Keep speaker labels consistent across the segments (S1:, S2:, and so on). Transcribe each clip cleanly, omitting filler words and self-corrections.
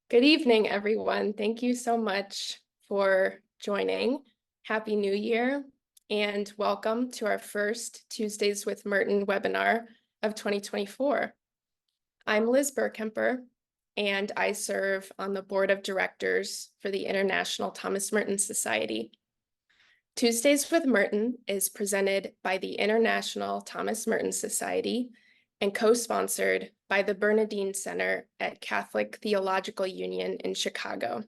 S1: Good evening, everyone. Thank you so much for joining. Happy New Year and welcome to our first Tuesdays with Merton webinar of 2024. I'm Liz Burkemper, and I serve on the board of directors for the International Thomas Merton Society. Tuesdays with Merton is presented by the International Thomas Merton Society and co-sponsored by the Bernardine Center at Catholic Theological Union in Chicago.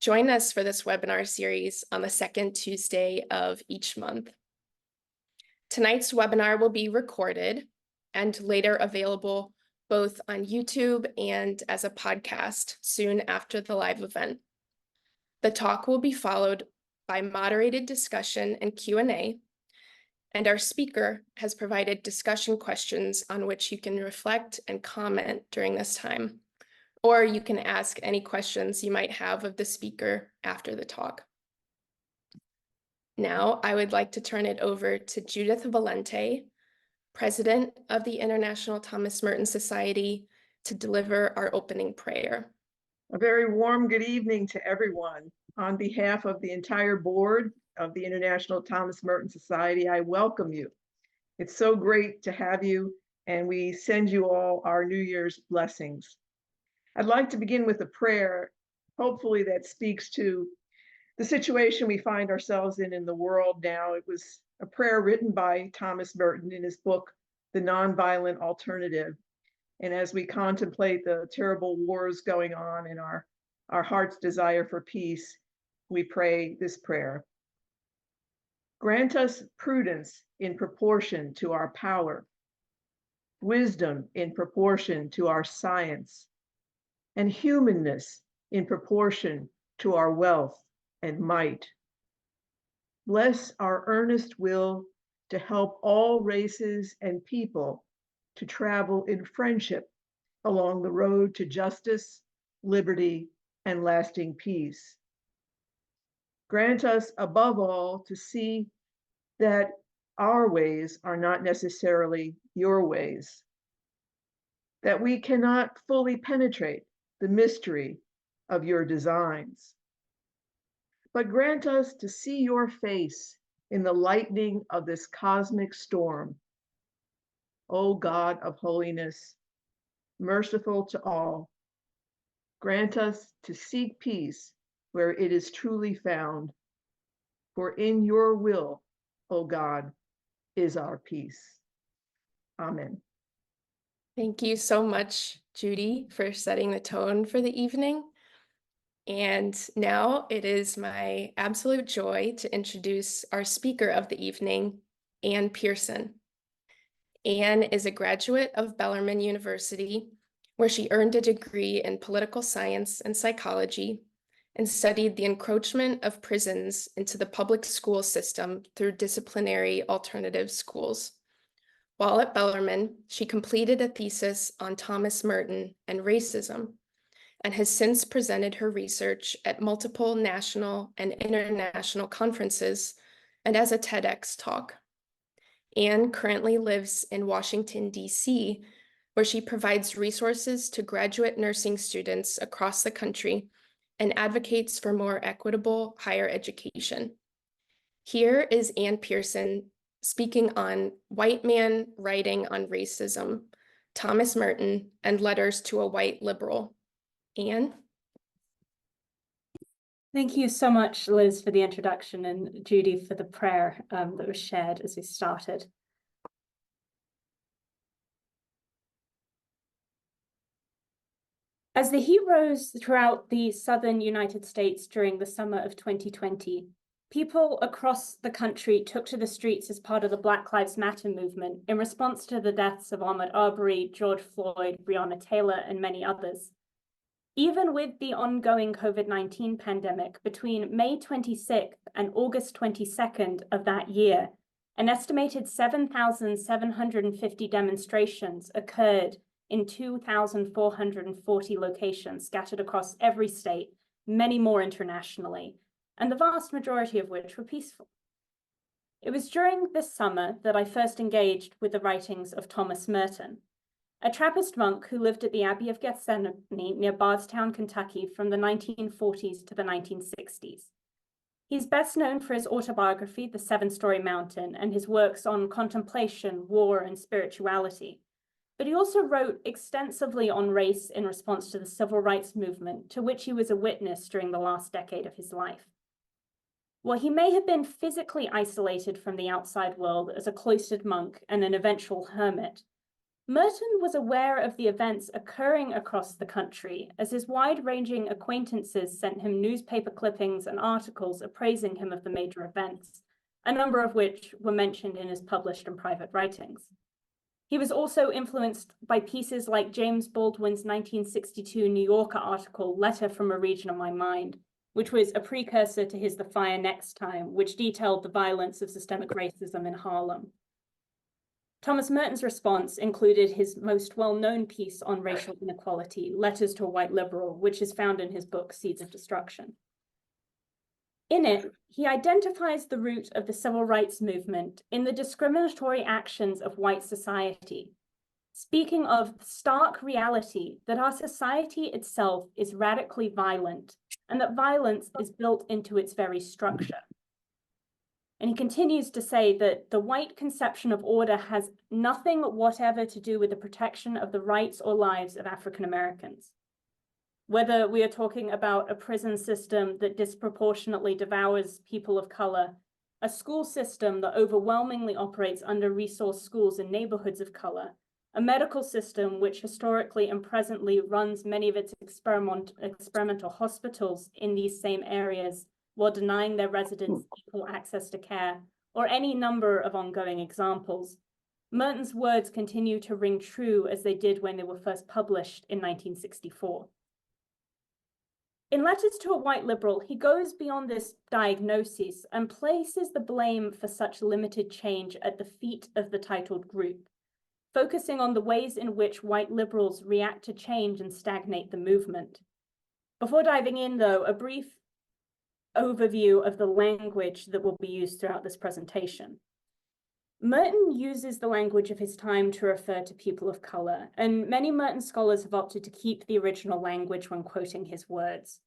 S1: Join us for this webinar series on the second Tuesday of each month. Tonight's webinar will be recorded and later available both on YouTube and as a podcast soon after the live event. The talk will be followed by moderated discussion and Q&A, and our speaker has provided discussion questions on which you can reflect and comment during this time, or you can ask any questions you might have of the speaker after the talk. Now, I would like to turn it over to Judith Valente, President of the International Thomas Merton Society, to deliver our opening prayer.
S2: A very warm good evening to everyone. On behalf of the entire board of the International Thomas Merton Society, I welcome you. It's so great to have you, and we send you all our New Year's blessings. I'd like to begin with a prayer, hopefully that speaks to the situation we find ourselves in the world now. It was a prayer written by Thomas Merton in his book, The Nonviolent Alternative. And as we contemplate the terrible wars going on in our heart's desire for peace, we pray this prayer. Grant us prudence in proportion to our power, wisdom in proportion to our science, and humanness in proportion to our wealth and might. Bless our earnest will to help all races and people to travel in friendship along the road to justice, liberty, and lasting peace. Grant us, above all, to see that our ways are not necessarily your ways, that we cannot fully penetrate the mystery of your designs. But grant us to see your face in the lightning of this cosmic storm. O God of holiness, merciful to all, grant us to seek peace where it is truly found. For in your will, O God, is our peace. Amen.
S1: Thank you so much, Judy, for setting the tone for the evening. And now it is my absolute joy to introduce our speaker of the evening, Anne Pearson. Anne is a graduate of Bellarmine University, where she earned a degree in political science and psychology and studied the encroachment of prisons into the public school system through disciplinary alternative schools. While at Bellarmine, she completed a thesis on Thomas Merton and racism, and has since presented her research at multiple national and international conferences and as a TEDx talk. Anne currently lives in Washington, D.C., where she provides resources to graduate nursing students across the country and advocates for more equitable higher education. Here is Anne Pearson speaking on White Man Writing on Racism, Thomas Merton, and Letters to a White Liberal. Anne?
S3: Thank you so much, Liz, for the introduction, and Judy for the prayer that was shared as we started. As the heat rose throughout the southern United States during the summer of 2020, people across the country took to the streets as part of the Black Lives Matter movement in response to the deaths of Ahmaud Arbery, George Floyd, Breonna Taylor, and many others. Even with the ongoing COVID-19 pandemic, between May 26th and August 22nd of that year, an estimated 7,750 demonstrations occurred in 2,440 locations scattered across every state, many more internationally, and the vast majority of which were peaceful. It was during this summer that I first engaged with the writings of Thomas Merton. a Trappist monk who lived at the Abbey of Gethsemane near Bardstown, Kentucky from the 1940s to the 1960s. He's best known for his autobiography, The Seven-Story Mountain, and his works on contemplation, war, and spirituality. But he also wrote extensively on race in response to the civil rights movement, to which he was a witness during the last decade of his life. While he may have been physically isolated from the outside world as a cloistered monk and an eventual hermit, Merton was aware of the events occurring across the country, as his wide-ranging acquaintances sent him newspaper clippings and articles appraising him of the major events, a number of which were mentioned in his published and private writings. He was also influenced by pieces like James Baldwin's 1962 New Yorker article, Letter from a Region of My Mind, which was a precursor to his The Fire Next Time, which detailed the violence of systemic racism in Harlem. Thomas Merton's response included his most well-known piece on racial inequality, Letters to a White Liberal, which is found in his book, Seeds of Destruction. In it, he identifies the root of the civil rights movement in the discriminatory actions of white society, speaking of the stark reality that our society itself is radically violent and that violence is built into its very structure. And he continues to say that the white conception of order has nothing whatever to do with the protection of the rights or lives of African Americans. Whether we are talking about a prison system that disproportionately devours people of color, a school system that overwhelmingly operates under-resourced schools in neighborhoods of color, a medical system which historically and presently runs many of its experimental hospitals in these same areas, while denying their residents equal access to care, or any number of ongoing examples, Merton's words continue to ring true as they did when they were first published in 1964. In Letters to a White Liberal, he goes beyond this diagnosis and places the blame for such limited change at the feet of the titled group, focusing on the ways in which white liberals react to change and stagnate the movement. Before diving in, though, a brief overview of the language that will be used throughout this presentation. Merton uses the language of his time to refer to people of color, and many Merton scholars have opted to keep the original language when quoting his words.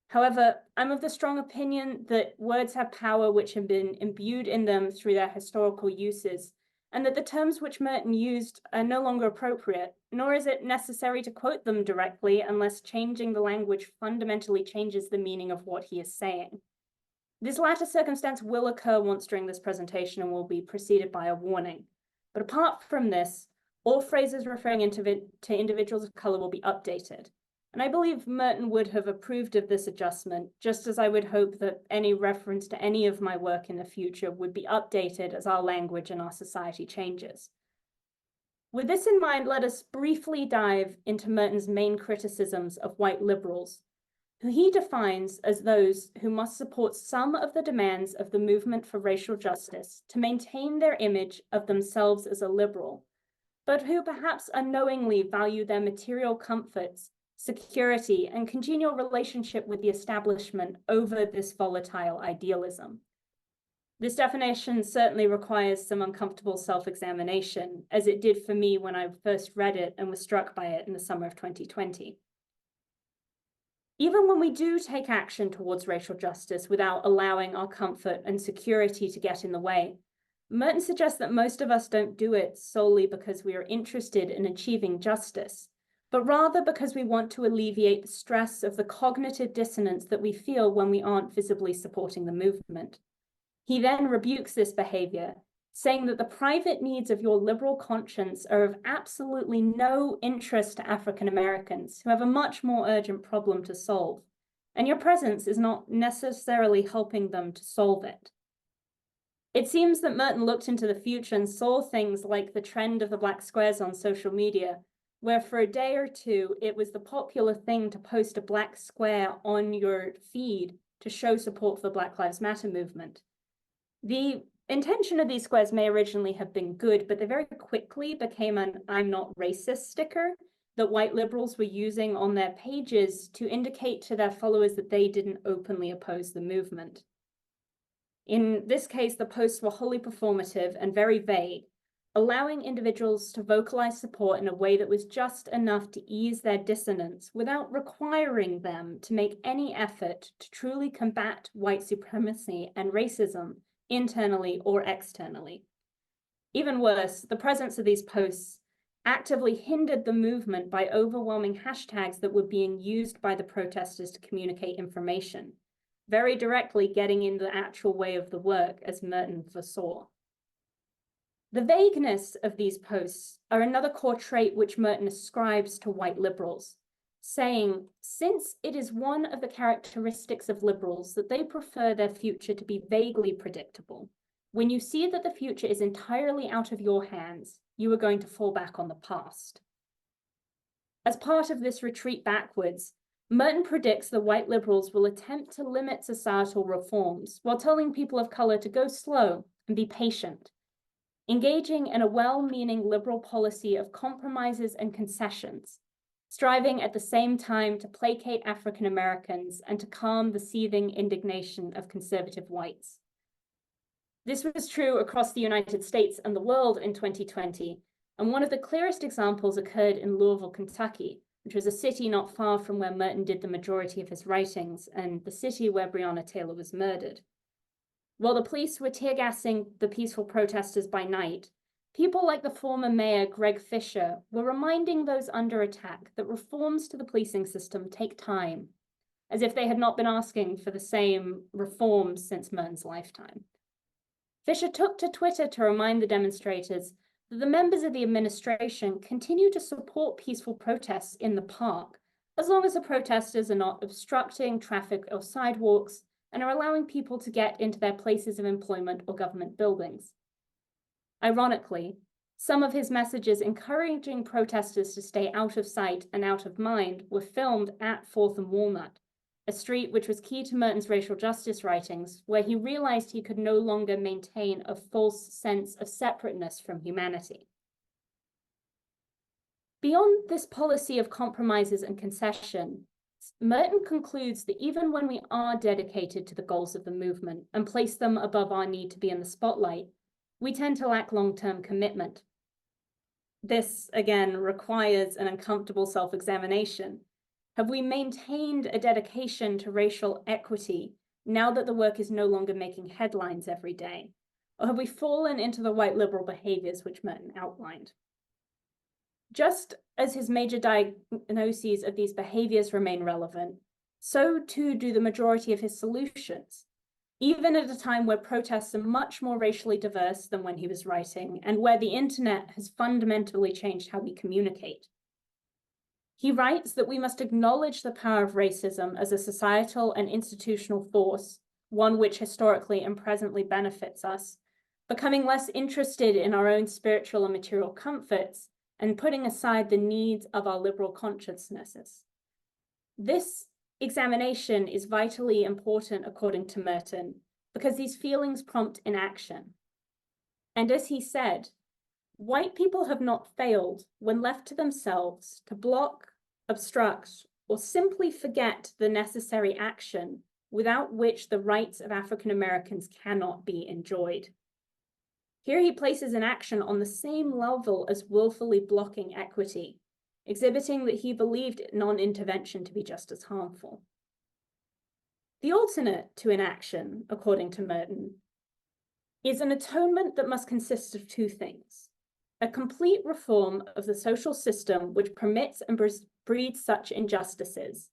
S3: However, I'm of the strong opinion that words have power which have been imbued in them through their historical uses, and that the terms which Merton used are no longer appropriate, nor is it necessary to quote them directly unless changing the language fundamentally changes the meaning of what he is saying. This latter circumstance will occur once during this presentation and will be preceded by a warning. But apart from this, all phrases referring to individuals of color will be updated. And I believe Merton would have approved of this adjustment, just as I would hope that any reference to any of my work in the future would be updated as our language and our society changes. With this in mind, let us briefly dive into Merton's main criticisms of white liberals, who he defines as those who must support some of the demands of the movement for racial justice to maintain their image of themselves as a liberal, but who perhaps unknowingly value their material comforts, security, and congenial relationship with the establishment over this volatile idealism. This definition certainly requires some uncomfortable self-examination, as it did for me when I first read it and was struck by it in the summer of 2020. Even when we do take action towards racial justice without allowing our comfort and security to get in the way, Merton suggests that most of us don't do it solely because we are interested in achieving justice, but rather because we want to alleviate the stress of the cognitive dissonance that we feel when we aren't visibly supporting the movement. He then rebukes this behavior, saying that the private needs of your liberal conscience are of absolutely no interest to African Americans, who have a much more urgent problem to solve, and your presence is not necessarily helping them to solve it. It seems that Merton looked into the future and saw things like the trend of the black squares on social media, where for a day or two, it was the popular thing to post a black square on your feed to show support for the Black Lives Matter movement. The intention of these squares may originally have been good, but they very quickly became an "I'm not racist" sticker that white liberals were using on their pages to indicate to their followers that they didn't openly oppose the movement. In this case, the posts were wholly performative and very vague, allowing individuals to vocalize support in a way that was just enough to ease their dissonance without requiring them to make any effort to truly combat white supremacy and racism internally or externally. Even worse, the presence of these posts actively hindered the movement by overwhelming hashtags that were being used by the protesters to communicate information, very directly getting in the actual way of the work, as Merton foresaw. The vagueness of these posts are another core trait which Merton ascribes to white liberals, saying, since it is one of the characteristics of liberals that they prefer their future to be vaguely predictable, when you see that the future is entirely out of your hands, you are going to fall back on the past. As part of this retreat backwards, Merton predicts that white liberals will attempt to limit societal reforms while telling people of color to go slow and be patient, engaging in a well-meaning liberal policy of compromises and concessions, striving at the same time to placate African Americans and to calm the seething indignation of conservative whites. This was true across the United States and the world in 2020, and one of the clearest examples occurred in Louisville, Kentucky, which was a city not far from where Merton did the majority of his writings and the city where Breonna Taylor was murdered. While the police were tear-gassing the peaceful protesters by night, people like the former mayor, Greg Fisher, were reminding those under attack that reforms to the policing system take time, as if they had not been asking for the same reforms since Merton's lifetime. Fisher took to Twitter to remind the demonstrators that the members of the administration continue to support peaceful protests in the park, as long as the protesters are not obstructing traffic or sidewalks and are allowing people to get into their places of employment or government buildings. Ironically, some of his messages encouraging protesters to stay out of sight and out of mind were filmed at 4th and Walnut, a street which was key to Merton's racial justice writings, where he realized he could no longer maintain a false sense of separateness from humanity. Beyond this policy of compromises and concession, Merton concludes that even when we are dedicated to the goals of the movement and place them above our need to be in the spotlight, we tend to lack long-term commitment. This, again, requires an uncomfortable self-examination. Have we maintained a dedication to racial equity now that the work is no longer making headlines every day? Or have we fallen into the white liberal behaviors which Merton outlined? Just as his major diagnoses of these behaviors remain relevant, so too do the majority of his solutions, even at a time where protests are much more racially diverse than when he was writing, and where the internet has fundamentally changed how we communicate. He writes that we must acknowledge the power of racism as a societal and institutional force, one which historically and presently benefits us, becoming less interested in our own spiritual and material comforts, and putting aside the needs of our liberal consciousnesses. This examination is vitally important, according to Merton, because these feelings prompt inaction. And as he said, white people have not failed when left to themselves to block, obstruct, or simply forget the necessary action without which the rights of African Americans cannot be enjoyed. Here he places an action on the same level as willfully blocking equity, exhibiting that he believed non-intervention to be just as harmful. The alternate to inaction, according to Merton, is an atonement that must consist of two things: a complete reform of the social system which permits and breeds such injustices,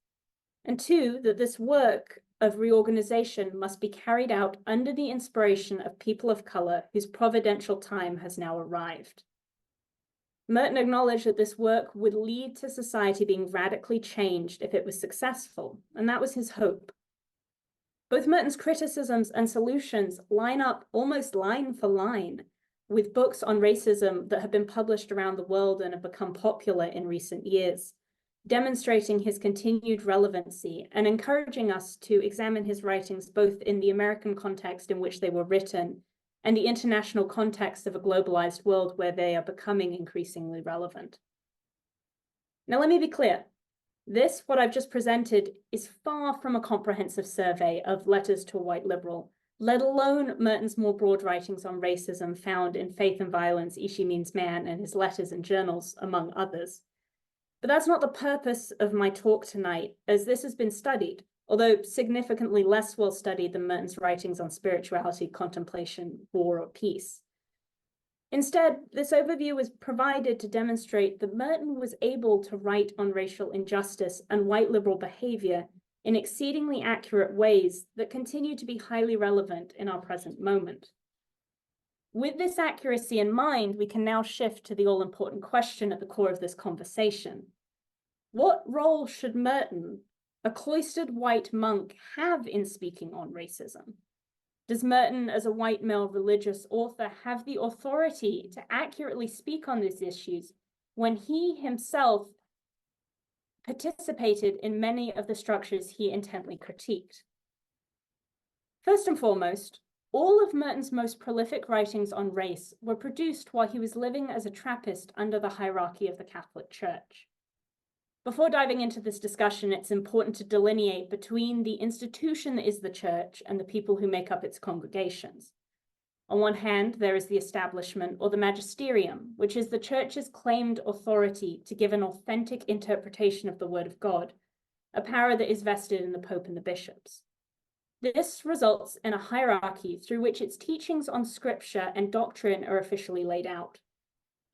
S3: and two, that this work of reorganization must be carried out under the inspiration of people of color whose providential time has now arrived. Merton acknowledged that this work would lead to society being radically changed if it was successful, and that was his hope. Both Merton's criticisms and solutions line up almost line for line with books on racism that have been published around the world and have become popular in recent years, demonstrating his continued relevancy and encouraging us to examine his writings both in the American context in which they were written and the international context of a globalized world where they are becoming increasingly relevant. Now, let me be clear. What I've just presented, is far from a comprehensive survey of letters to a white liberal, let alone Merton's more broad writings on racism found in Faith and Violence, Ishi Means Man, and his letters and journals, among others. But that's not the purpose of my talk tonight, as this has been studied, although significantly less well studied than Merton's writings on spirituality, contemplation, war, or peace. Instead, this overview was provided to demonstrate that Merton was able to write on racial injustice and white liberal behavior in exceedingly accurate ways that continue to be highly relevant in our present moment. With this accuracy in mind, we can now shift to the all-important question at the core of this conversation. What role should Merton, a cloistered white monk, have in speaking on racism? Does Merton, as a white male religious author, have the authority to accurately speak on these issues when he himself participated in many of the structures he intently critiqued? First and foremost, all of Merton's most prolific writings on race were produced while he was living as a Trappist under the hierarchy of the Catholic Church. Before diving into this discussion, it's important to delineate between the institution that is the church and the people who make up its congregations. On one hand, there is the establishment or the magisterium, which is the church's claimed authority to give an authentic interpretation of the word of God, a power that is vested in the Pope and the bishops. This results in a hierarchy through which its teachings on scripture and doctrine are officially laid out.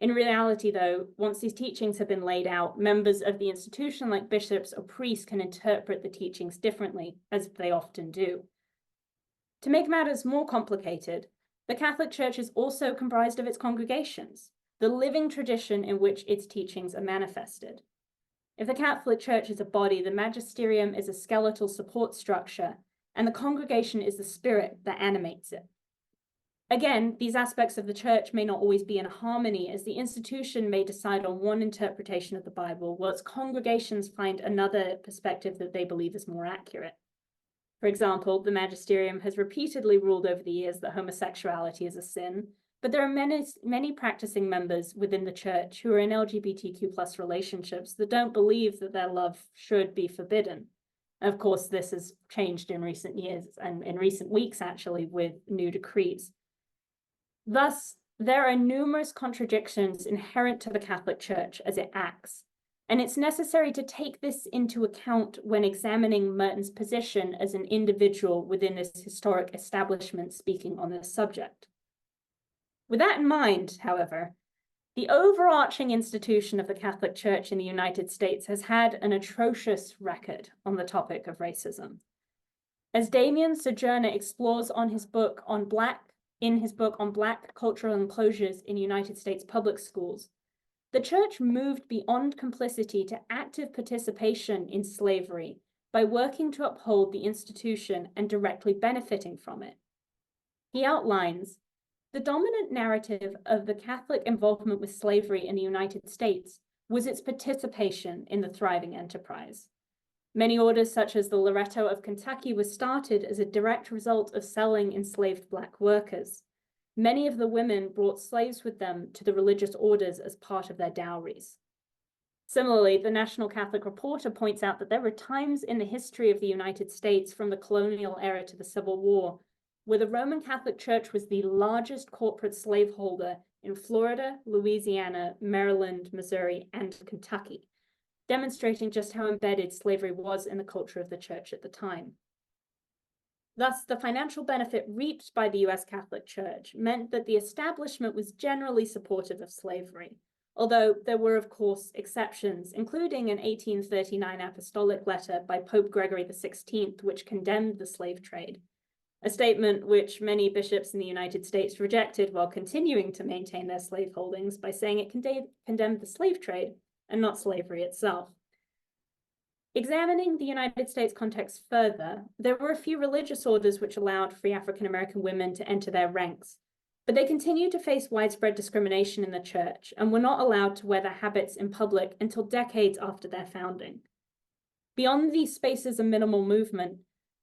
S3: In reality, though, once these teachings have been laid out, members of the institution like bishops or priests can interpret the teachings differently, as they often do. To make matters more complicated, the Catholic Church is also comprised of its congregations, the living tradition in which its teachings are manifested. If the Catholic Church is a body, the magisterium is a skeletal support structure, and the congregation is the spirit that animates it. Again, these aspects of the church may not always be in harmony, as the institution may decide on one interpretation of the Bible, while its congregations find another perspective that they believe is more accurate. For example, the magisterium has repeatedly ruled over the years that homosexuality is a sin, but there are many practicing members within the church who are in LGBTQ+ relationships that don't believe that their love should be forbidden. And of course, this has changed in recent years and in recent weeks, actually, with new decrees. Thus, there are numerous contradictions inherent to the Catholic Church as it acts, and it's necessary to take this into account when examining Merton's position as an individual within this historic establishment speaking on this subject. With that in mind, however, the overarching institution of the Catholic Church in the United States has had an atrocious record on the topic of racism. As Damien Sojourner explores in his book on Black cultural enclosures in United States public schools, the church moved beyond complicity to active participation in slavery by working to uphold the institution and directly benefiting from it. He outlines, the dominant narrative of the Catholic involvement with slavery in the United States was its participation in the thriving enterprise. Many orders, such as the Loretto of Kentucky, were started as a direct result of selling enslaved Black workers. Many of the women brought slaves with them to the religious orders as part of their dowries. Similarly, the National Catholic Reporter points out that there were times in the history of the United States from the colonial era to the Civil War where the Roman Catholic Church was the largest corporate slaveholder in Florida, Louisiana, Maryland, Missouri, and Kentucky, demonstrating just how embedded slavery was in the culture of the church at the time. Thus, the financial benefit reaped by the US Catholic Church meant that the establishment was generally supportive of slavery, although there were, of course, exceptions, including an 1839 apostolic letter by Pope Gregory XVI, which condemned the slave trade, a statement which many bishops in the United States rejected while continuing to maintain their slave holdings by saying it condemned the slave trade and not slavery itself. Examining the United States context further, there were a few religious orders which allowed free African American women to enter their ranks, but they continued to face widespread discrimination in the church and were not allowed to wear their habits in public until decades after their founding. Beyond these spaces of minimal movement,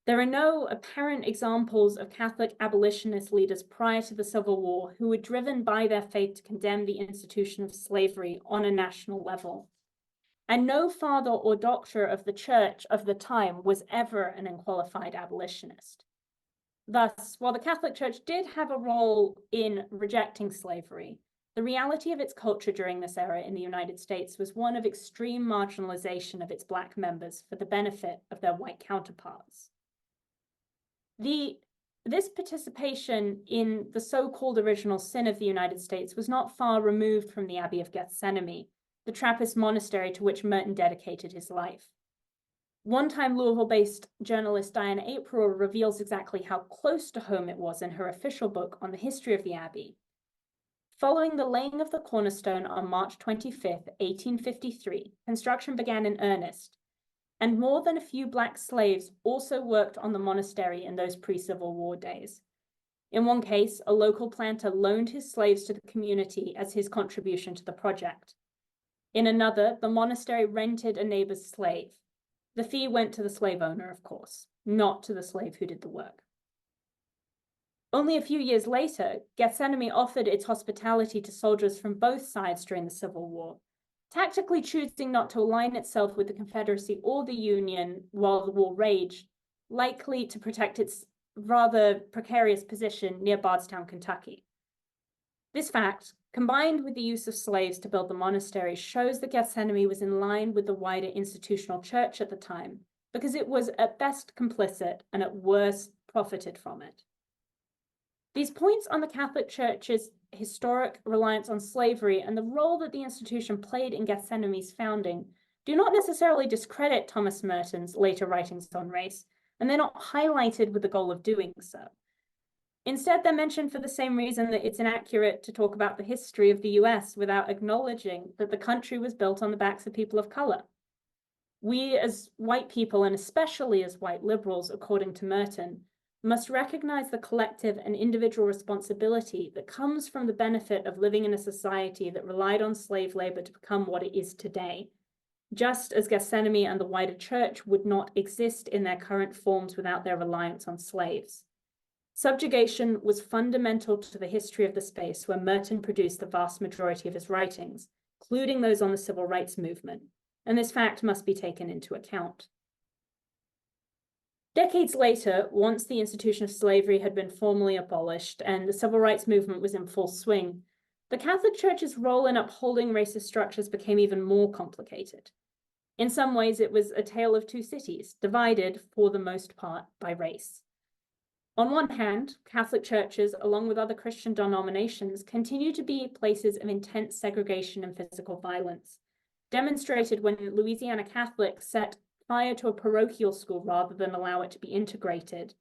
S3: there are no apparent examples of Catholic abolitionist leaders prior to the Civil War who were driven by their faith to condemn the institution of slavery on a national level. And no father or doctor of the church of the time was ever an unqualified abolitionist. Thus, while the Catholic Church did have a role in rejecting slavery, the reality of its culture during this era in the United States was one of extreme marginalization of its Black members for the benefit of their white counterparts. This participation in the so-called original sin of the United States was not far removed from the Abbey of Gethsemane, the Trappist monastery to which Merton dedicated his life. One-time Louisville-based journalist Diana April reveals exactly how close to home it was in her official book on the history of the Abbey. Following the laying of the cornerstone on March 25, 1853, construction began in earnest, and more than a few Black slaves also worked on the monastery in those pre-Civil War days. In one case, a local planter loaned his slaves to the community as his contribution to the project. In another, the monastery rented a neighbor's slave. The fee went to the slave owner, of course, not to the slave who did the work. Only a few years later, Gethsemane offered its hospitality to soldiers from both sides during the Civil War, tactically choosing not to align itself with the Confederacy or the Union while the war raged, likely to protect its rather precarious position near Bardstown, Kentucky. This fact, combined with the use of slaves to build the monastery, shows that Gethsemane was in line with the wider institutional church at the time, because it was at best complicit and at worst profited from it. These points on the Catholic Church's historic reliance on slavery and the role that the institution played in Gethsemane's founding do not necessarily discredit Thomas Merton's later writings on race, and they're not highlighted with the goal of doing so. Instead, they're mentioned for the same reason that it's inaccurate to talk about the history of the US without acknowledging that the country was built on the backs of people of color. We as white people, and especially as white liberals, according to Merton, must recognize the collective and individual responsibility that comes from the benefit of living in a society that relied on slave labor to become what it is today, just as Gethsemane and the wider church would not exist in their current forms without their reliance on slaves. Subjugation was fundamental to the history of the space where Merton produced the vast majority of his writings, including those on the civil rights movement, and this fact must be taken into account. Decades later, once the institution of slavery had been formally abolished and the civil rights movement was in full swing, the Catholic Church's role in upholding racist structures became even more complicated. In some ways, it was a tale of two cities, divided, for the most part, by race. On one hand, Catholic churches, along with other Christian denominations, continue to be places of intense segregation and physical violence, demonstrated when Louisiana Catholics set fire to a parochial school rather than allow it to be integrated,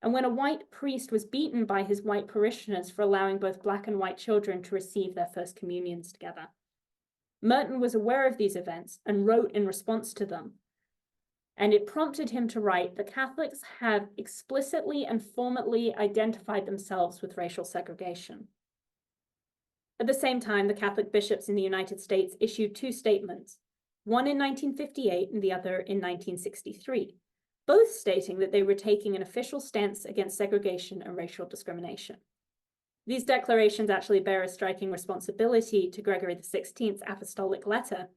S3: and when a white priest was beaten by his white parishioners for allowing both Black and white children to receive their first communions together. Merton was aware of these events and wrote in response to them, and it prompted him to write that Catholics have explicitly and formally identified themselves with racial segregation. At the same time, the Catholic bishops in the United States issued two statements, one in 1958 and the other in 1963, both stating that they were taking an official stance against segregation and racial discrimination. These declarations actually bear a striking responsibility to Gregory XVI's apostolic letter,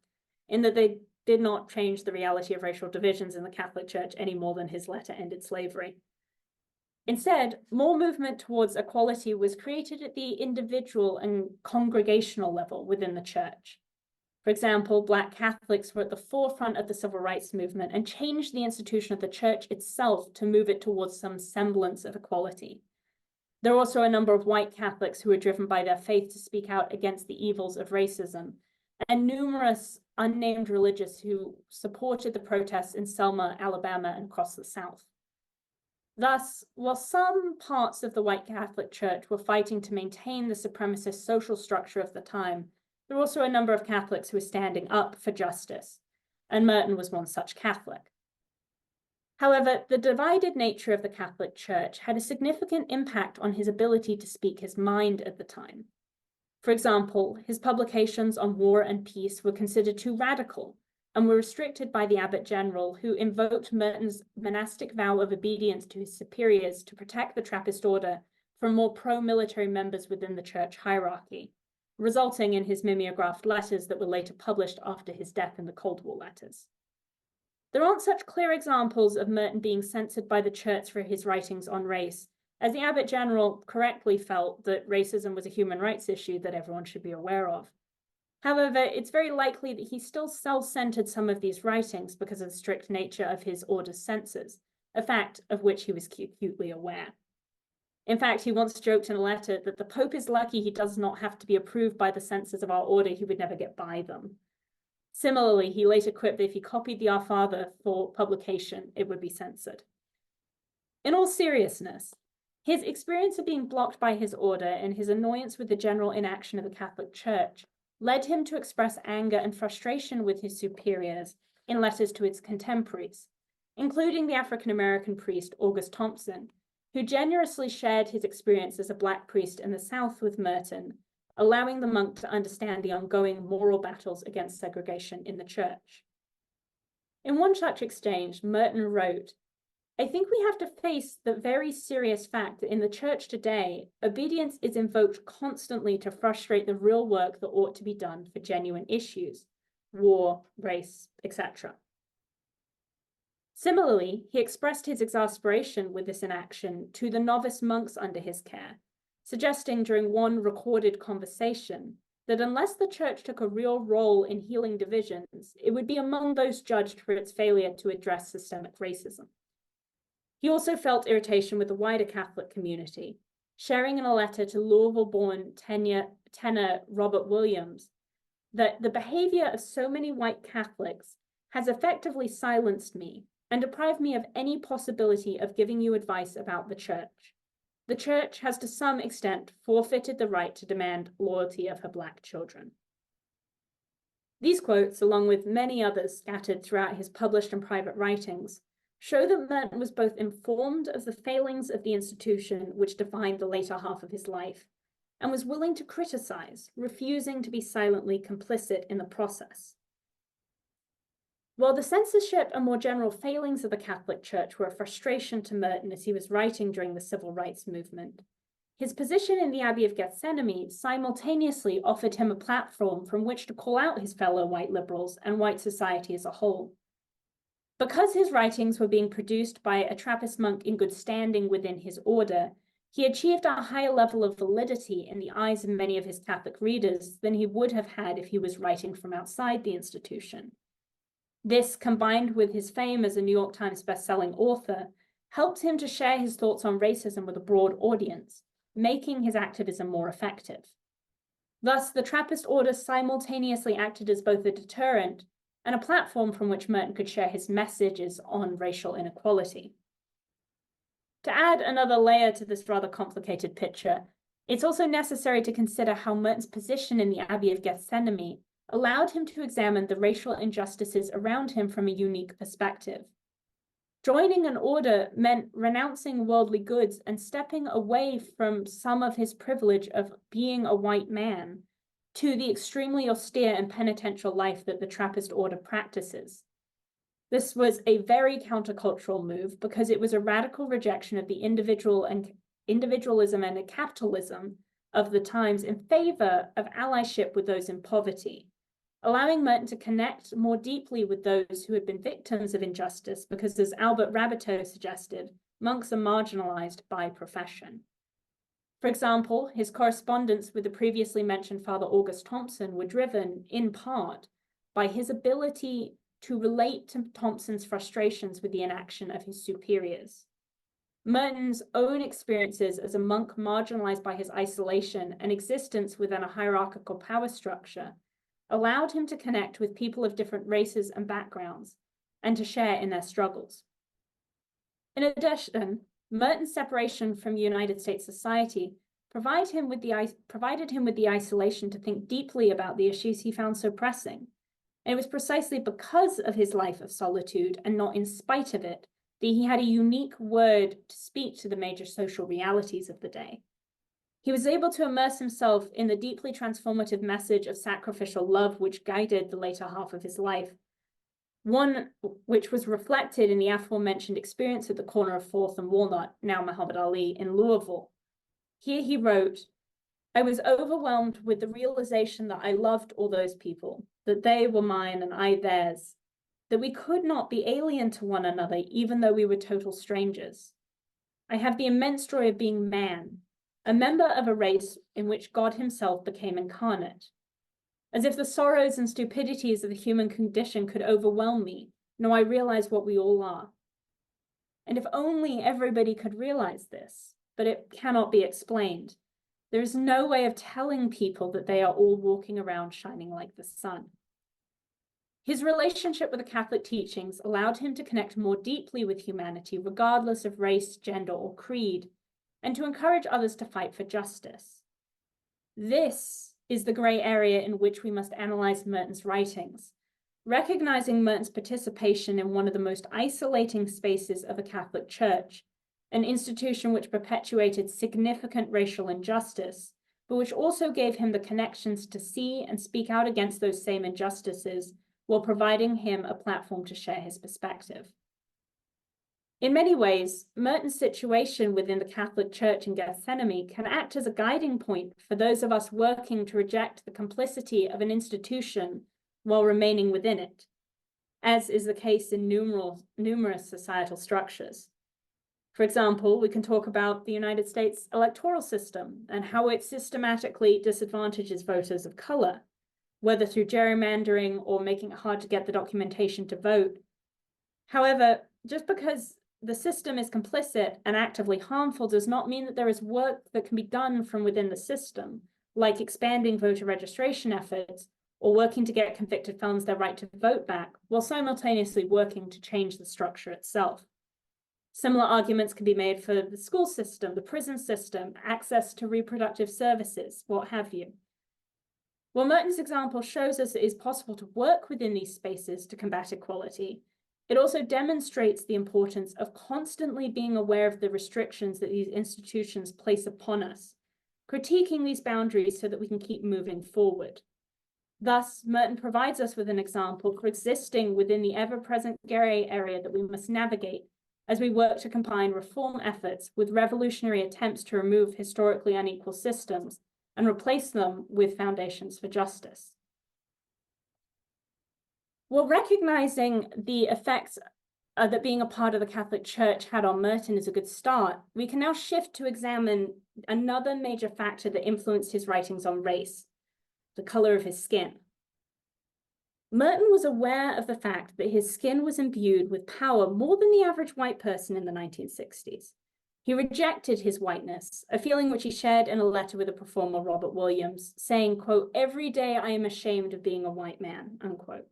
S3: in that they did not change the reality of racial divisions in the Catholic Church any more than his letter ended slavery. Instead, more movement towards equality was created at the individual and congregational level within the Church. For example, Black Catholics were at the forefront of the civil rights movement and changed the institution of the Church itself to move it towards some semblance of equality. There are also a number of white Catholics who were driven by their faith to speak out against the evils of racism, and numerous unnamed religious who supported the protests in Selma, Alabama, and across the South. Thus, while some parts of the white Catholic Church were fighting to maintain the supremacist social structure of the time, there were also a number of Catholics who were standing up for justice, and Merton was one such Catholic. However, the divided nature of the Catholic Church had a significant impact on his ability to speak his mind at the time. For example, his publications on war and peace were considered too radical and were restricted by the Abbot General, who invoked Merton's monastic vow of obedience to his superiors to protect the Trappist order from more pro-military members within the church hierarchy, resulting in his mimeographed letters that were later published after his death in the Cold War letters. There aren't such clear examples of Merton being censored by the church for his writings on race, as the Abbot General correctly felt that racism was a human rights issue that everyone should be aware of. However, it's very likely that he still self-centered some of these writings because of the strict nature of his order's censors, a fact of which he was acutely aware. In fact, he once joked in a letter that the Pope is lucky he does not have to be approved by the censors of our order, he would never get by them. Similarly, he later quipped that if he copied the Our Father for publication, it would be censored. In all seriousness, his experience of being blocked by his order and his annoyance with the general inaction of the Catholic Church led him to express anger and frustration with his superiors in letters to his contemporaries, including the African-American priest August Thompson, who generously shared his experience as a Black priest in the South with Merton, allowing the monk to understand the ongoing moral battles against segregation in the church. In one such exchange, Merton wrote, "I think we have to face the very serious fact that in the church today, obedience is invoked constantly to frustrate the real work that ought to be done for genuine issues, war, race, etc." Similarly, he expressed his exasperation with this inaction to the novice monks under his care, suggesting during one recorded conversation that unless the church took a real role in healing divisions, it would be among those judged for its failure to address systemic racism. He also felt irritation with the wider Catholic community, sharing in a letter to Louisville-born tenor Robert Williams that the behavior of so many white Catholics has effectively silenced me and deprived me of any possibility of giving you advice about the church. The church has to some extent forfeited the right to demand loyalty of her Black children. These quotes, along with many others scattered throughout his published and private writings, show that Merton was both informed of the failings of the institution which defined the later half of his life, and was willing to criticize, refusing to be silently complicit in the process. While the censorship and more general failings of the Catholic Church were a frustration to Merton as he was writing during the civil rights movement, his position in the Abbey of Gethsemane simultaneously offered him a platform from which to call out his fellow white liberals and white society as a whole. Because his writings were being produced by a Trappist monk in good standing within his order, he achieved a higher level of validity in the eyes of many of his Catholic readers than he would have had if he was writing from outside the institution. This, combined with his fame as a New York Times bestselling author, helped him to share his thoughts on racism with a broad audience, making his activism more effective. Thus, the Trappist order simultaneously acted as both a deterrent and a platform from which Merton could share his messages on racial inequality. To add another layer to this rather complicated picture, it's also necessary to consider how Merton's position in the Abbey of Gethsemane allowed him to examine the racial injustices around him from a unique perspective. Joining an order meant renouncing worldly goods and stepping away from some of his privilege of being a white man to the extremely austere and penitential life that the Trappist order practices. This was a very countercultural move because it was a radical rejection of the individualism and capitalism of the times in favor of allyship with those in poverty, allowing Merton to connect more deeply with those who had been victims of injustice because, as Albert Rabbitow suggested, monks are marginalized by profession. For example, his correspondence with the previously mentioned Father August Thompson were driven, in part, by his ability to relate to Thompson's frustrations with the inaction of his superiors. Merton's own experiences as a monk marginalized by his isolation and existence within a hierarchical power structure allowed him to connect with people of different races and backgrounds and to share in their struggles. In addition, Merton's separation from United States society provided him with the isolation to think deeply about the issues he found so pressing. And it was precisely because of his life of solitude and not in spite of it that he had a unique word to speak to the major social realities of the day. He was able to immerse himself in the deeply transformative message of sacrificial love which guided the later half of his life, one which was reflected in the aforementioned experience at the corner of 4th and Walnut, now Muhammad Ali, in Louisville. Here he wrote, "I was overwhelmed with the realization that I loved all those people, that they were mine and I theirs, that we could not be alien to one another even though we were total strangers. I have the immense joy of being man, a member of a race in which God himself became incarnate. As if the sorrows and stupidities of the human condition could overwhelm me, no, I realize what we all are. And if only everybody could realize this, but it cannot be explained. There is no way of telling people that they are all walking around shining like the sun. His relationship with the Catholic teachings allowed him to connect more deeply with humanity, regardless of race, gender, or creed, and to encourage others to fight for justice. This is the gray area in which we must analyze Merton's writings, recognizing Merton's participation in one of the most isolating spaces of the Catholic Church, an institution which perpetuated significant racial injustice, but which also gave him the connections to see and speak out against those same injustices while providing him a platform to share his perspective. In many ways, Merton's situation within the Catholic Church in Gethsemane can act as a guiding point for those of us working to reject the complicity of an institution while remaining within it, as is the case in numerous societal structures. For example, we can talk about the United States electoral system and how it systematically disadvantages voters of color, whether through gerrymandering or making it hard to get the documentation to vote. However, just because the system is complicit and actively harmful does not mean that there is work that can be done from within the system, like expanding voter registration efforts or working to get convicted felons their right to vote back, while simultaneously working to change the structure itself. Similar arguments can be made for the school system, the prison system, access to reproductive services, what have you. While Merton's example shows us it is possible to work within these spaces to combat equality, it also demonstrates the importance of constantly being aware of the restrictions that these institutions place upon us, critiquing these boundaries so that we can keep moving forward. Thus, Merton provides us with an example for existing within the ever-present gray area that we must navigate as we work to combine reform efforts with revolutionary attempts to remove historically unequal systems and replace them with foundations for justice. While recognizing the effects that being a part of the Catholic Church had on Merton is a good start, we can now shift to examine another major factor that influenced his writings on race, the color of his skin. Merton was aware of the fact that his skin was imbued with power more than the average white person in the 1960s. He rejected his whiteness, a feeling which he shared in a letter with the performer Robert Williams, saying, quote, "Every day I am ashamed of being a white man," unquote.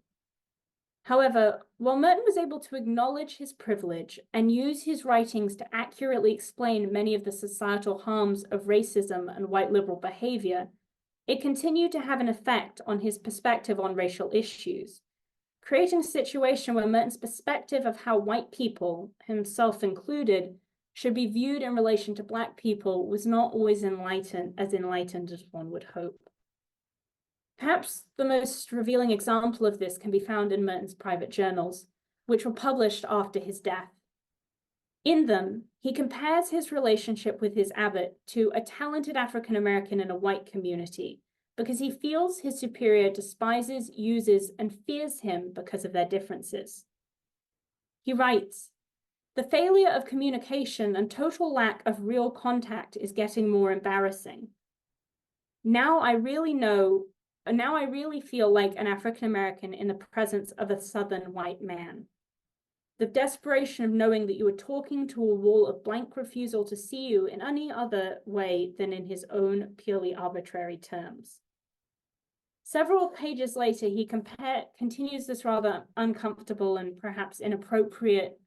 S3: However, while Merton was able to acknowledge his privilege and use his writings to accurately explain many of the societal harms of racism and white liberal behavior, it continued to have an effect on his perspective on racial issues, creating a situation where Merton's perspective of how white people, himself included, should be viewed in relation to Black people was not always enlightened as one would hope. Perhaps the most revealing example of this can be found in Merton's private journals, which were published after his death. In them, he compares his relationship with his abbot to a talented African American in a white community, because he feels his superior despises, uses, and fears him because of their differences. He writes, "The failure of communication and total lack of real contact is getting more embarrassing. Now I really feel like an African American in the presence of a Southern white man. The desperation of knowing that you are talking to a wall of blank refusal to see you in any other way than in his own purely arbitrary terms." Several pages later, he continues this rather uncomfortable and perhaps inappropriate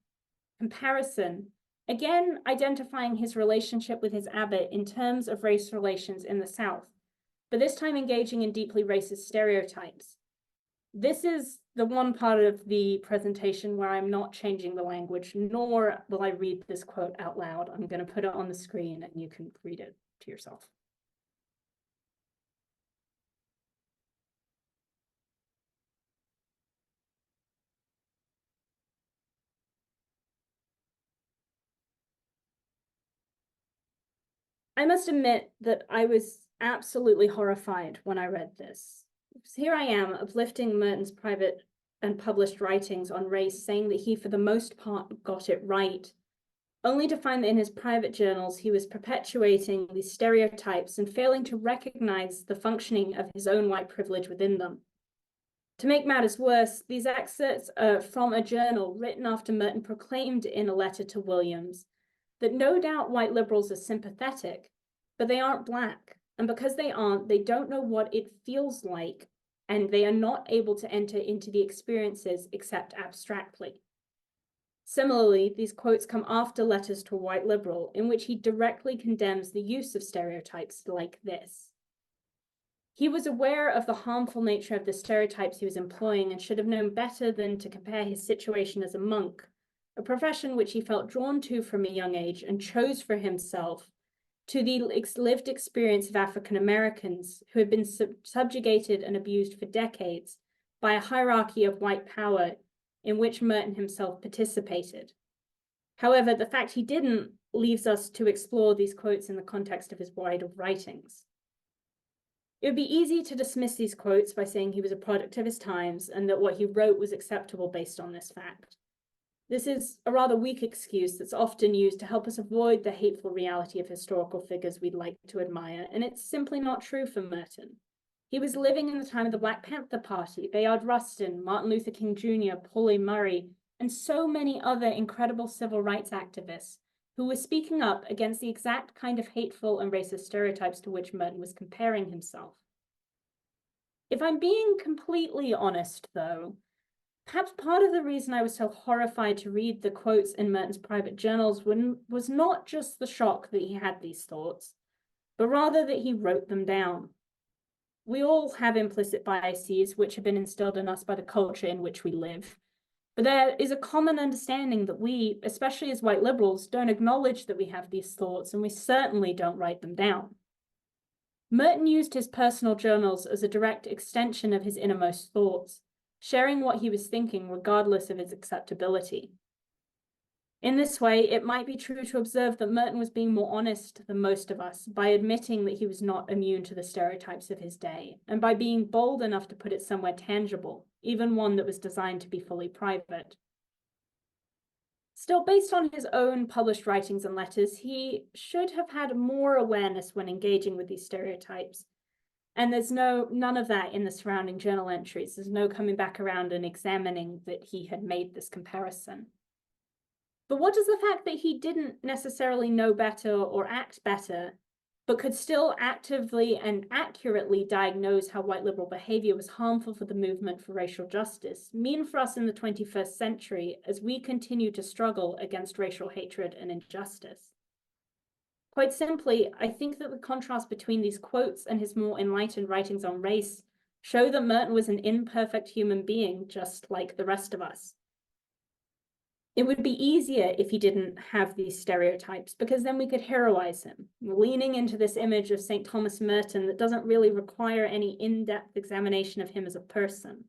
S3: comparison, again identifying his relationship with his abbot in terms of race relations in the South, but this time engaging in deeply racist stereotypes. This is the one part of the presentation where I'm not changing the language, nor will I read this quote out loud. I'm going to put it on the screen and you can read it to yourself. I must admit that I was absolutely horrified when I read this. So here I am, uplifting Merton's private and published writings on race, saying that he, for the most part, got it right. only to find that in his private journals, he was perpetuating these stereotypes and failing to recognize the functioning of his own white privilege within them. To make matters worse, these excerpts are from a journal written after Merton proclaimed in a letter to Williams that no doubt white liberals are sympathetic, but they aren't Black. And because they aren't, they don't know what it feels like, and they are not able to enter into the experiences except abstractly. Similarly, these quotes come after letters to a white liberal in which he directly condemns the use of stereotypes like this. He was aware of the harmful nature of the stereotypes he was employing and should have known better than to compare his situation as a monk, a profession which he felt drawn to from a young age and chose for himself, to the lived experience of African Americans who had been subjugated and abused for decades by a hierarchy of white power in which Merton himself participated. However, the fact he didn't leaves us to explore these quotes in the context of his wider writings. It would be easy to dismiss these quotes by saying he was a product of his times and that what he wrote was acceptable based on this fact. This is a rather weak excuse that's often used to help us avoid the hateful reality of historical figures we'd like to admire, and it's simply not true for Merton. He was living in the time of the Black Panther Party, Bayard Rustin, Martin Luther King Jr., Pauli Murray, and so many other incredible civil rights activists who were speaking up against the exact kind of hateful and racist stereotypes to which Merton was comparing himself. If I'm being completely honest, though, perhaps part of the reason I was so horrified to read the quotes in Merton's private journals was not just the shock that he had these thoughts, but rather that he wrote them down. We all have implicit biases which have been instilled in us by the culture in which we live. But there is a common understanding that we, especially as white liberals, don't acknowledge that we have these thoughts, and we certainly don't write them down. Merton used his personal journals as a direct extension of his innermost thoughts, sharing what he was thinking regardless of its acceptability. In this way, it might be true to observe that Merton was being more honest than most of us by admitting that he was not immune to the stereotypes of his day, and by being bold enough to put it somewhere tangible, even one that was designed to be fully private. Still, based on his own published writings and letters, he should have had more awareness when engaging with these stereotypes. And there's none of that in the surrounding journal entries. There's no coming back around and examining that he had made this comparison. But what does the fact that he didn't necessarily know better or act better, but could still actively and accurately diagnose how white liberal behavior was harmful for the movement for racial justice, mean for us in the 21st century as we continue to struggle against racial hatred and injustice? Quite simply, I think that the contrast between these quotes and his more enlightened writings on race show that Merton was an imperfect human being, just like the rest of us. It would be easier if he didn't have these stereotypes, because then we could heroize him, leaning into this image of St. Thomas Merton that doesn't really require any in-depth examination of him as a person.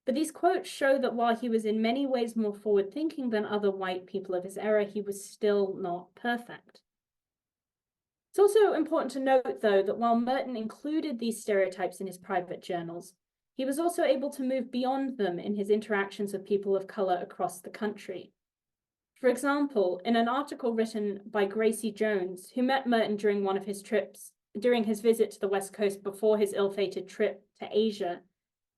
S3: But these quotes show that while he was in many ways more forward-thinking than other white people of his era, he was still not perfect. It's also important to note, though, that while Merton included these stereotypes in his private journals, he was also able to move beyond them in his interactions with people of color across the country. For example, in an article written by Gracie Jones, who met Merton during one of his trips, during his visit to the West Coast before his ill-fated trip to Asia,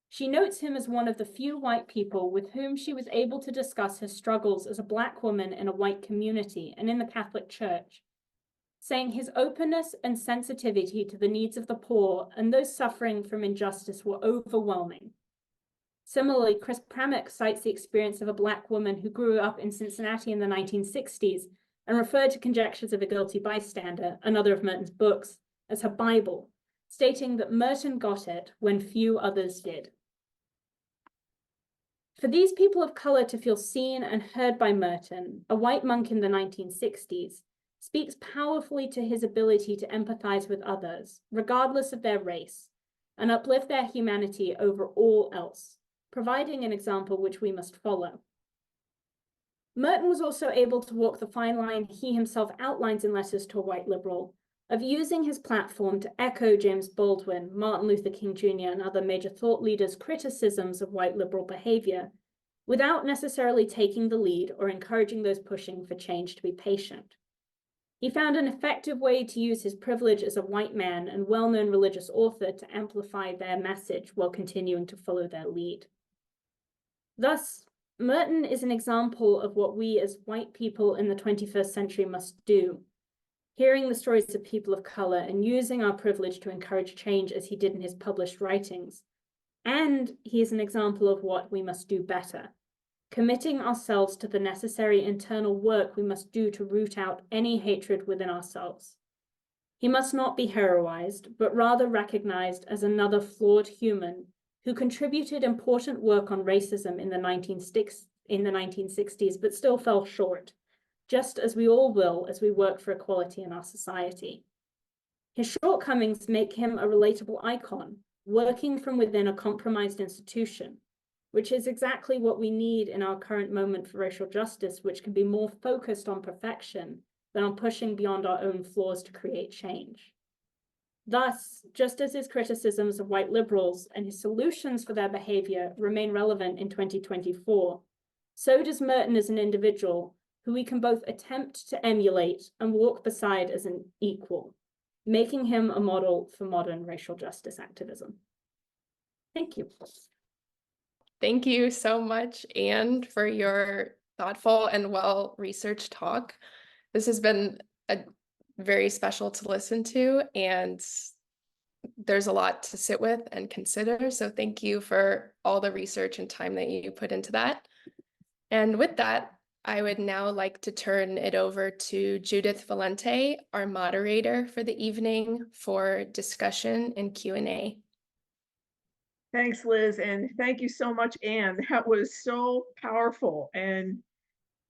S3: she notes him as one of the few white people with whom she was able to discuss her struggles as a Black woman in a white community and in the Catholic Church, saying his openness and sensitivity to the needs of the poor and those suffering from injustice were overwhelming. Similarly, Chris Pramuk cites the experience of a Black woman who grew up in Cincinnati in the 1960s and referred to Conjectures of a Guilty Bystander, another of Merton's books, as her Bible, stating that Merton got it when few others did. For these people of color to feel seen and heard by Merton, a white monk in the 1960s, speaks powerfully to his ability to empathize with others, regardless of their race, and uplift their humanity over all else, providing an example which we must follow. Merton was also able to walk the fine line he himself outlines in Letters to a White Liberal, of using his platform to echo James Baldwin, Martin Luther King Jr., and other major thought leaders' criticisms of white liberal behavior, without necessarily taking the lead or encouraging those pushing for change to be patient. He found an effective way to use his privilege as a white man and well-known religious author to amplify their message while continuing to follow their lead. Thus, Merton is an example of what we as white people in the 21st century must do, hearing the stories of people of color and using our privilege to encourage change as he did in his published writings. And he is an example of what we must do better, committing ourselves to the necessary internal work we must do to root out any hatred within ourselves. He must not be heroized, but rather recognized as another flawed human who contributed important work on racism in the 1960s, but still fell short, just as we all will as we work for equality in our society. His shortcomings make him a relatable icon, working from within a compromised institution, which is exactly what we need in our current moment for racial justice, which can be more focused on perfection than on pushing beyond our own flaws to create change. Thus, just as his criticisms of white liberals and his solutions for their behavior remain relevant in 2024, so does Merton as an individual who we can both attempt to emulate and walk beside as an equal, making him a model for modern racial justice activism. Thank you.
S1: Thank you so much, Anne, for your thoughtful and well-researched talk. This has been very special to listen to, and there's a lot to sit with and consider. So thank you for all the research and time that you put into that. And with that, I would now like to turn it over to Judith Valente, our moderator for the evening, for discussion and Q&A.
S2: Thanks, Liz, and thank you so much, Anne. That was so powerful, and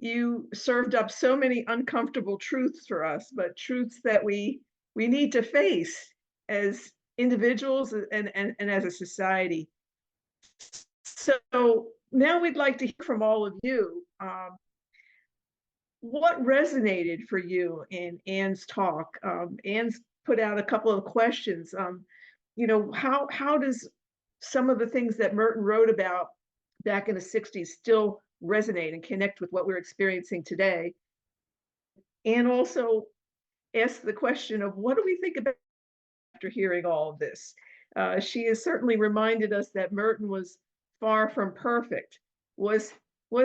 S2: you served up so many uncomfortable truths for us, but truths that we need to face as individuals and as a society. So now we'd like to hear from all of you. What resonated for you in Anne's talk? Anne's put out a couple of questions. You know, how does some of the things that Merton wrote about back in the 60s still resonate and connect with what we're experiencing today? And also ask the question of what do we think about after hearing all of this? She has certainly reminded us that Merton was far from perfect. Was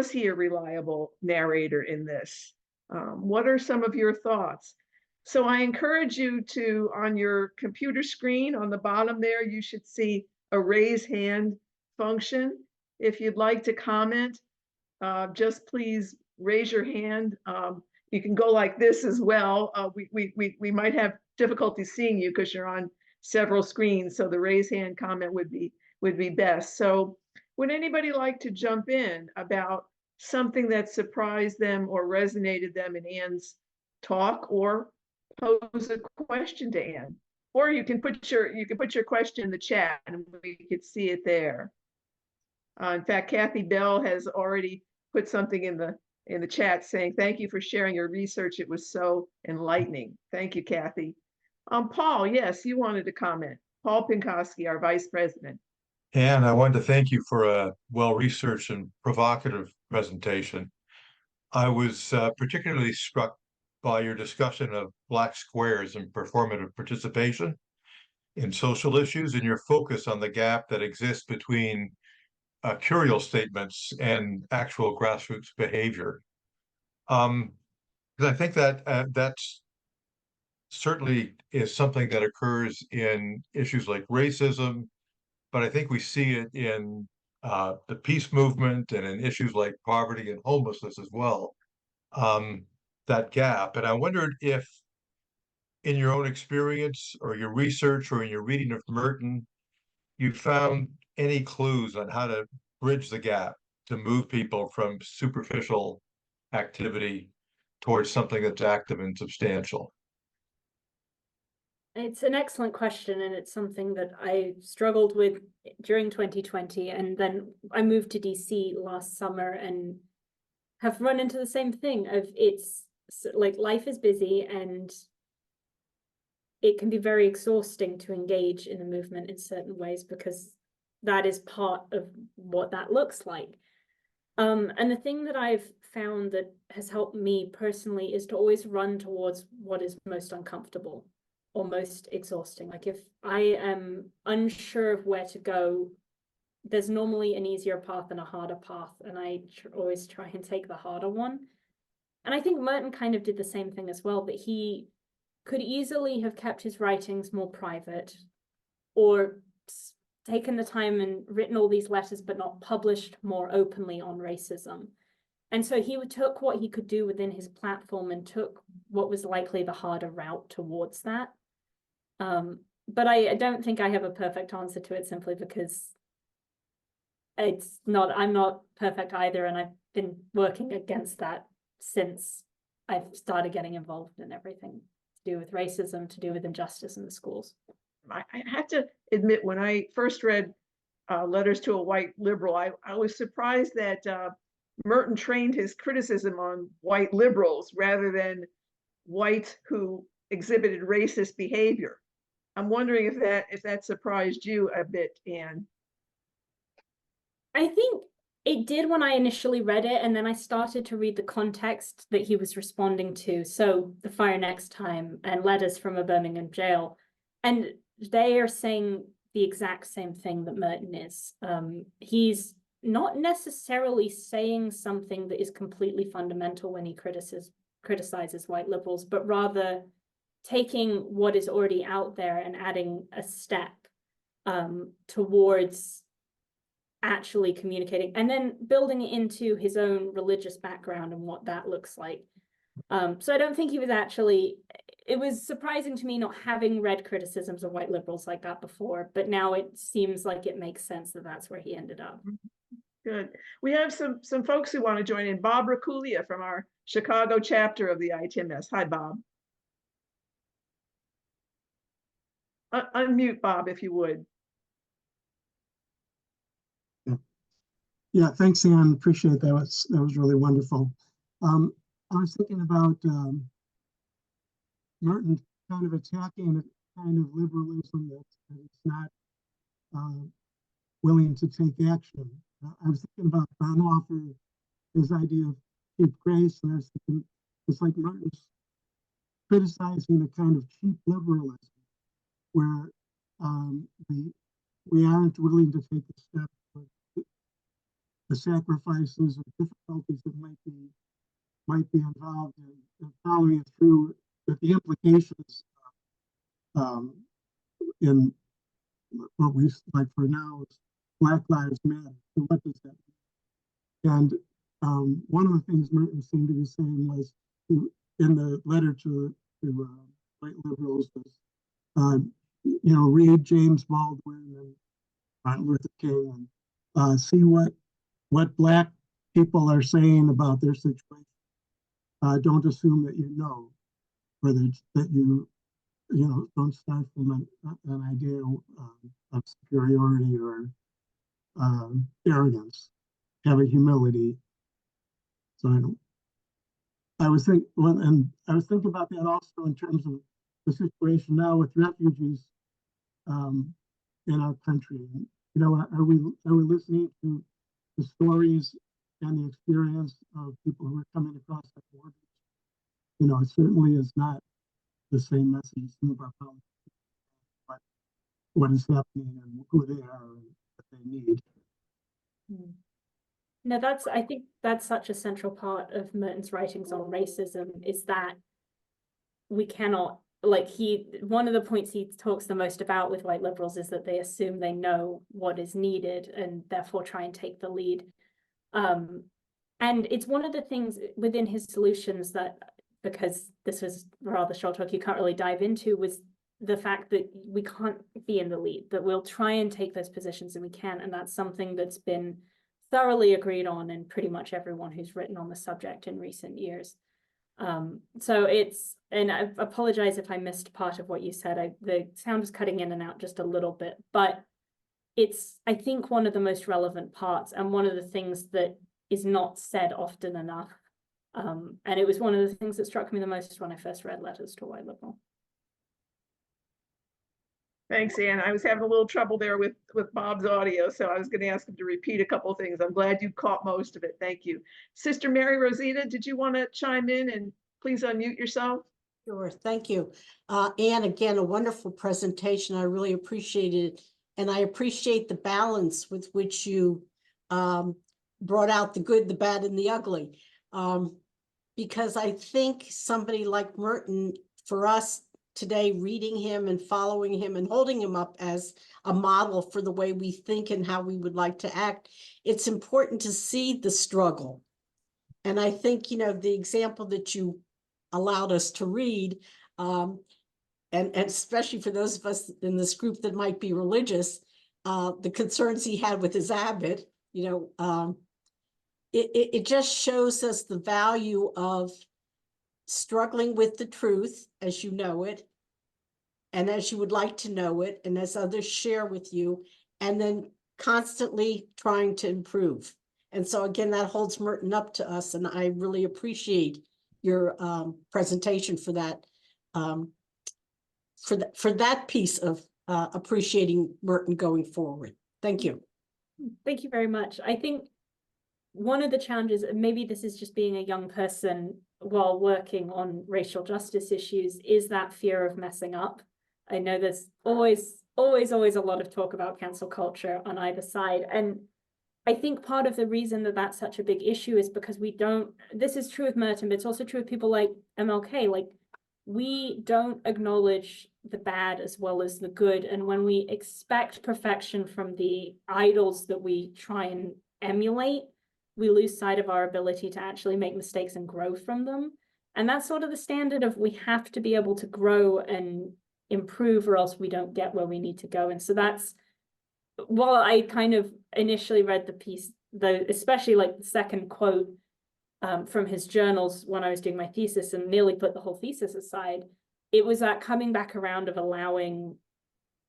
S2: he a reliable narrator in this? What are some of your thoughts? So I encourage you to, on your computer screen, on the bottom there, you should see a raise hand function. If you'd like to comment, just please raise your hand. You can go like this as well. We might have difficulty seeing you because you're on several screens, so the raise hand comment would be best. So would anybody like to jump in about something that surprised them or resonated them in Anne's talk, or pose a question to Anne? Or you can put your question in the chat and we could see it there. In fact, Kathy Bell has already put something in the chat saying, thank you for sharing your research. It was so enlightening. Thank you, Kathy. Paul, yes, you wanted to comment. Paul Pinkowski, our vice president.
S4: And I wanted to thank you for a well-researched and provocative presentation. I was particularly struck by your discussion of Black squares and performative participation in social issues and your focus on the gap that exists between curial statements and actual grassroots behavior. Because I think that that's certainly is something that occurs in issues like racism, but I think we see it in the peace movement and in issues like poverty and homelessness as well, that gap. And I wondered if in your own experience or your research or in your reading of Merton, you found any clues on how to bridge the gap to move people from superficial activity towards something that's active and substantial.
S3: It's an excellent question, and it's something that I struggled with during 2020, and then I moved to DC last summer and have run into the same thing of it's like life is busy and it can be very exhausting to engage in a movement in certain ways because that is part of what that looks like. And the thing that I've found that has helped me personally is to always run towards what is most uncomfortable or most exhausting. Like if I am unsure of where to go, there's normally an easier path and a harder path, and I always try and take the harder one. And I think Merton kind of did the same thing as well, but he could easily have kept his writings more private or taken the time and written all these letters but not published more openly on racism. And so he took what he could do within his platform and took what was likely the harder route towards that. But I don't think I have a perfect answer to it, simply because I'm not perfect either, and I've been working against that since I've started getting involved in everything to do with racism, to do with injustice in the schools.
S2: I have to admit, when I first read Letters to a White Liberal, I was surprised that Merton trained his criticism on white liberals rather than whites who exhibited racist behavior. I'm wondering if that surprised you a bit, Anne.
S3: I think it did when I initially read it, and then I started to read the context that he was responding to. So The Fire Next Time and Letters from a Birmingham Jail. And they are saying the exact same thing that Merton is. He's not necessarily saying something that is completely fundamental when he criticizes white liberals, but rather taking what is already out there and adding a step towards actually communicating, and then building it into his own religious background and what that looks like. So I don't think he was actually, it was surprising to me not having read criticisms of white liberals like that before, but now it seems like it makes sense that that's where he ended up.
S2: Good. We have some folks who want to join in. Bob Raculia from our Chicago chapter of the ITMS. Hi, Bob. Unmute Bob, if you would.
S5: Yeah, thanks, Anne. Appreciate that. That was really wonderful. I was thinking about Merton kind of attacking a kind of liberalism that is not willing to take action. I was thinking about Bonhoeffer, his idea of cheap grace, and I was thinking it's like Merton's criticizing a kind of cheap liberalism where we aren't willing to take a step for the sacrifices or difficulties that might be involved in following it through, with the implications in what we like for now is Black Lives Matter. So what does that mean? And one of the things Merton seemed to be saying was, in the letter to white liberals, was read James Baldwin and Martin Luther King and see what Black people are saying about their situation. Don't assume that you know, or that you don't start from an idea of superiority or arrogance. Have a humility. So I was thinking about that also in terms of the situation now with refugees in our country. Are we listening to the stories and the experience of people who are coming across the border? It certainly is not the same message about what is happening and who they are and what they need.
S3: No, I think that's such a central part of Merton's writings on racism, is that we cannot, one of the points he talks the most about with white liberals is that they assume they know what is needed and therefore try and take the lead. And it's one of the things within his solutions that, because this was rather short talk, you can't really dive into, was the fact that we can't be in the lead, that we'll try and take those positions and we can. And that's something that's been thoroughly agreed on in pretty much everyone who's written on the subject in recent years. So and I apologize if I missed part of what you said. The sound was cutting in and out just a little bit, but it's, I think, one of the most relevant parts and one of the things that is not said often enough. And it was one of the things that struck me the most when I first read Letters to a White Liberal.
S2: Thanks, Ann. I was having a little trouble there with Bob's audio, so I was going to ask him to repeat a couple of things. I'm glad you caught most of it. Thank you. Sister Mary Rosita, did you want to chime in and please unmute yourself?
S6: Sure, thank you. Anne, again, a wonderful presentation. I really appreciate it. And I appreciate the balance with which you brought out the good, the bad, and the ugly. Because I think somebody like Merton, for us today, reading him and following him and holding him up as a model for the way we think and how we would like to act, it's important to see the struggle. And I think, you know, the example that you allowed us to read, and especially for those of us in this group that might be religious, the concerns he had with his abbot, you know, it just shows us the value of struggling with the truth as you know it, and as you would like to know it, and as others share with you, and then constantly trying to improve. And so again, that holds Merton up to us, and I really appreciate your presentation for that, for that piece of appreciating Merton going forward. Thank you.
S3: Thank you very much. I think one of the challenges, and maybe this is just being a young person while working on racial justice issues, is that fear of messing up. I know there's always a lot of talk about cancel culture on either side. And I think part of the reason that that's such a big issue is because we don't, this is true with Merton, but it's also true with people like MLK, like we don't acknowledge the bad as well as the good. And when we expect perfection from the idols that we try and emulate, we lose sight of our ability to actually make mistakes and grow from them. And that's sort of the standard of we have to be able to grow and improve or else we don't get where we need to go. And so that's, while I kind of initially read the piece, though, especially like the second quote from his journals when I was doing my thesis and nearly put the whole thesis aside, it was that coming back around of allowing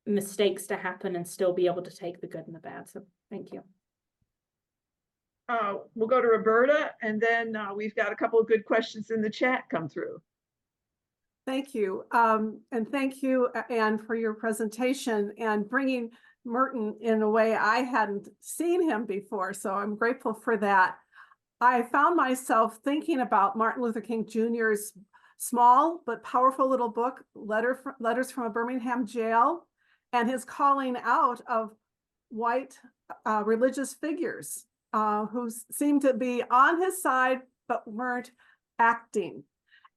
S3: mistakes to happen and still be able to take the good and the bad. So thank you.
S2: We'll go to Roberta, and then we've got a couple of good questions in the chat come through.
S7: Thank you. And thank you, Anne, for your presentation and bringing Merton in a way I hadn't seen him before. So I'm grateful for that. I found myself thinking about Martin Luther King Jr.'s small but powerful little book, Letters from a Birmingham Jail, and his calling out of white religious figures who seemed to be on his side but weren't acting.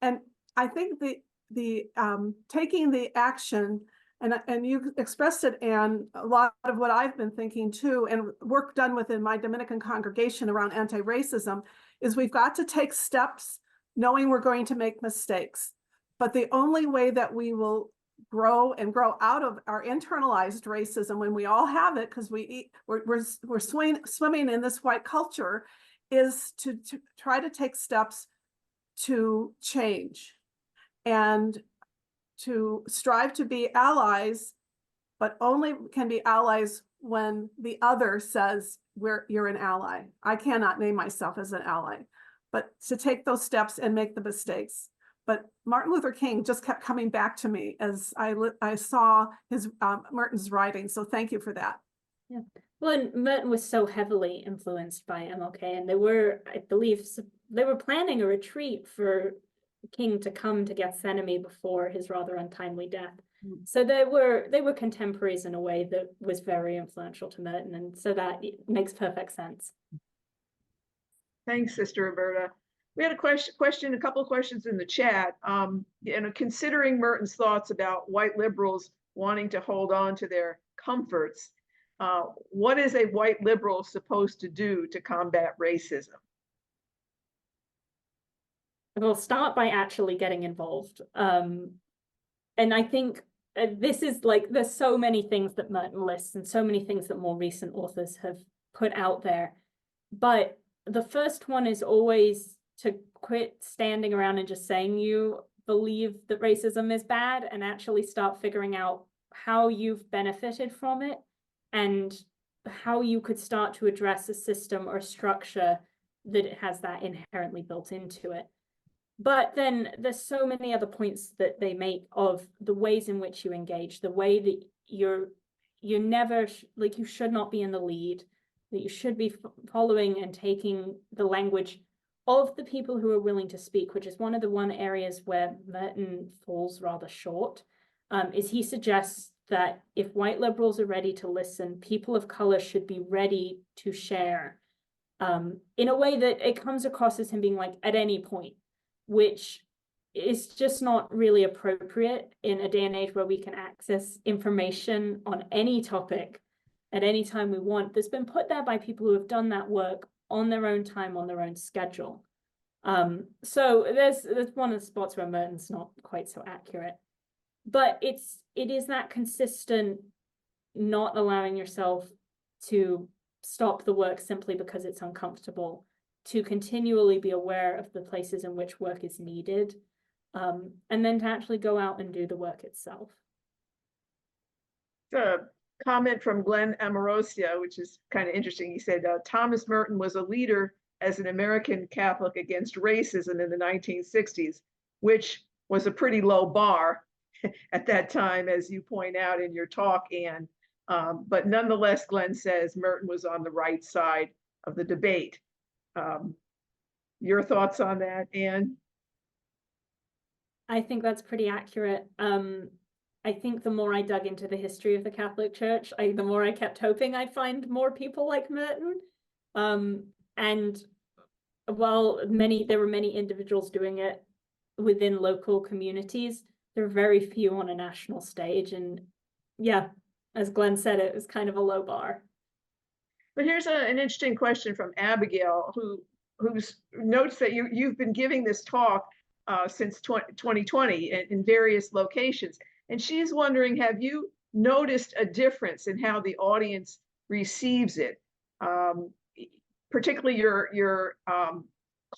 S7: And I think the taking the action, and you expressed it, Anne, a lot of what I've been thinking too, and work done within my Dominican congregation around anti-racism, is we've got to take steps knowing we're going to make mistakes. But the only way that we will grow and grow out of our internalized racism, when we all have it, because we're swimming in this white culture, is to try to take steps to change and to strive to be allies, but only can be allies when the other says you're an ally. I cannot name myself as an ally, but to take those steps and make the mistakes. But Martin Luther King just kept coming back to me as I saw his Merton's writing. So thank you for that.
S3: Yeah. Well, and Merton was so heavily influenced by MLK, and they were, I believe, they were planning a retreat for King to come to Gethsemane before his rather untimely death. So they were contemporaries in a way that was very influential to Merton, and so that makes perfect sense.
S2: Thanks, Sister Roberta. We had a question, a couple of questions in the chat. Considering Merton's thoughts about white liberals wanting to hold on to their comforts, what is a white liberal supposed to do to combat racism?
S3: We'll start by actually getting involved. And I think this is like, there's so many things that Merton lists and so many things that more recent authors have put out there. But the first one is always to quit standing around and just saying you believe that racism is bad and actually start figuring out how you've benefited from it and how you could start to address a system or structure that it has that inherently built into it. But then there's so many other points that they make of the ways in which you engage, the way that you're never like, you should not be in the lead, that you should be following and taking the language of the people who are willing to speak, which is one of the areas where Merton falls rather short, is he suggests that if white liberals are ready to listen, people of color should be ready to share, in a way that it comes across as him being like, at any point, which is just not really appropriate in a day and age where we can access information on any topic at any time we want, that's been put there by people who have done that work on their own time, on their own schedule. So there's one of the spots where Merton's not quite so accurate, but it is that consistent not allowing yourself to stop the work simply because it's uncomfortable, to continually be aware of the places in which work is needed, and then to actually go out and do the work itself.
S2: A comment from Glenn Amorosia, which is kind of interesting. He said, Thomas Merton was a leader as an American Catholic against racism in the 1960s, which was a pretty low bar at that time, as you point out in your talk, Anne. But nonetheless, Glenn says Merton was on the right side of the debate. Your thoughts on that, Anne?
S3: I think that's pretty accurate. I think the more I dug into the history of the Catholic Church, the more I kept hoping I'd find more people like Merton. And while there were many individuals doing it within local communities, there were very few on a national stage. And yeah, as Glenn said, it was kind of a low bar.
S2: But here's an interesting question from Abigail, who notes that you've been giving this talk since 2020 in various locations. And she's wondering, have you noticed a difference in how the audience receives it? Particularly your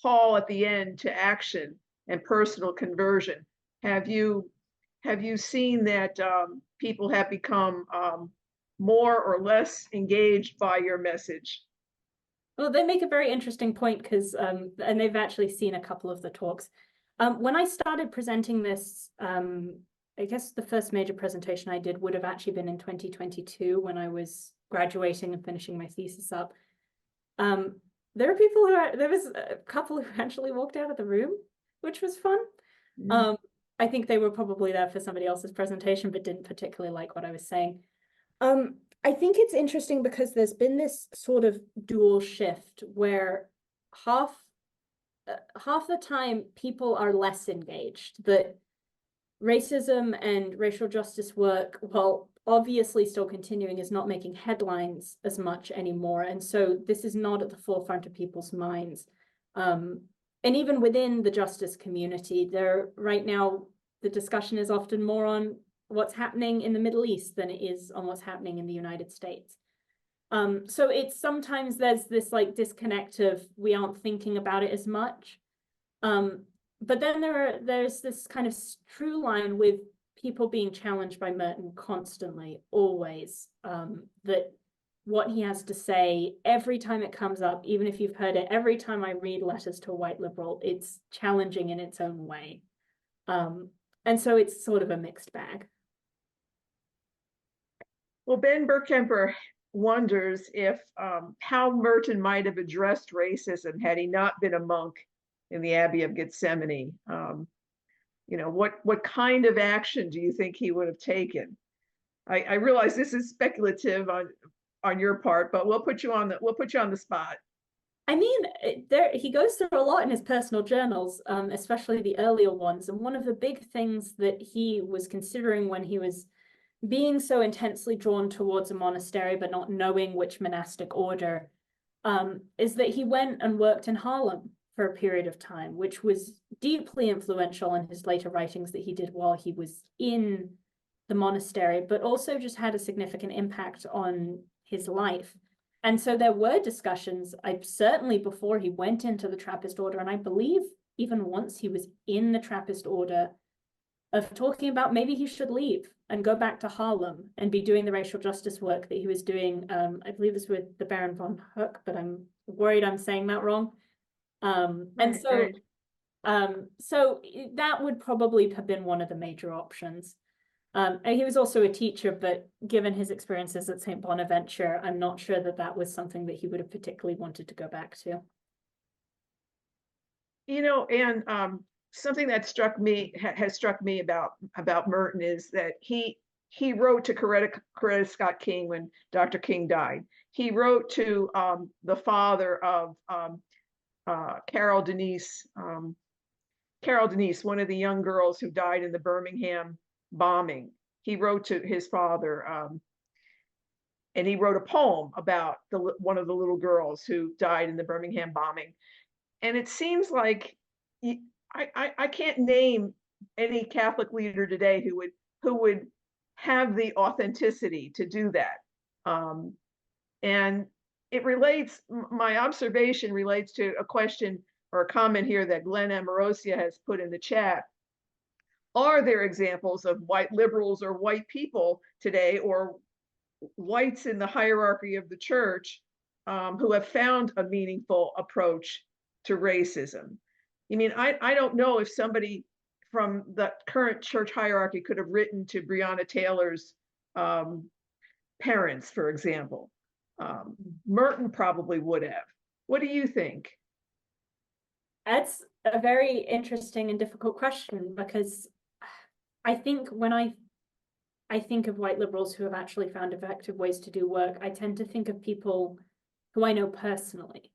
S2: call at the end to action and personal conversion. Have you seen that people have become more or less engaged by your message?
S3: Well, they make a very interesting point because, and they've actually seen a couple of the talks. When I started presenting this, I guess the first major presentation I did would have actually been in 2022 when I was graduating and finishing my thesis up. There was a couple who actually walked out of the room, which was fun. Mm. I think they were probably there for somebody else's presentation, but didn't particularly like what I was saying. I think it's interesting because there's been this sort of dual shift where half the time people are less engaged, that racism and racial justice work, while obviously still continuing, is not making headlines as much anymore. And so this is not at the forefront of people's minds. And even within the justice community, right now, the discussion is often more on what's happening in the Middle East than it is on what's happening in the United States. So it's sometimes there's this like disconnect of we aren't thinking about it as much. But then there's this kind of true line with people being challenged by Merton constantly, always, that what he has to say, every time it comes up, even if you've heard it, every time I read Letters to a White Liberal, it's challenging in its own way. And so it's sort of a mixed bag.
S2: Well, Ben Burkemper wonders if how Merton might have addressed racism had he not been a monk in the Abbey of Gethsemane. What kind of action do you think he would have taken? I realize this is speculative on your part, but we'll put you on the spot.
S3: I mean, he goes through a lot in his personal journals, especially the earlier ones. And one of the big things that he was considering when he was being so intensely drawn towards a monastery, but not knowing which monastic order, is that he went and worked in Harlem for a period of time, which was deeply influential in his later writings that he did while he was in the monastery, but also just had a significant impact on his life. And so there were discussions, certainly before he went into the Trappist order, and I believe even once he was in the Trappist order, of talking about maybe he should leave and go back to Harlem and be doing the racial justice work that he was doing. I believe this with the Baron von Hook, but I'm worried I'm saying that wrong. So that would probably have been one of the major options. And he was also a teacher, but given his experiences at St. Bonaventure, I'm not sure that that was something that he would have particularly wanted to go back to.
S2: And something that has struck me about Merton is that he wrote to Coretta Scott King when Dr. King died. He wrote to the father of Carol Denise, one of the young girls who died in the Birmingham bombing. He wrote to his father, and he wrote a poem about one of the little girls who died in the Birmingham bombing. And it seems like I can't name any Catholic leader today who would have the authenticity to do that. And my observation relates to a question or a comment here that Glenn Amorosia has put in the chat. Are there examples of white liberals or white people today, or whites in the hierarchy of the church, who have found a meaningful approach to racism? I mean, I don't know if somebody from the current church hierarchy could have written to Breonna Taylor's parents, for example. Merton probably would have. What do you think?
S3: That's a very interesting and difficult question, because I think when I think of white liberals who have actually found effective ways to do work, I tend to think of people who I know personally,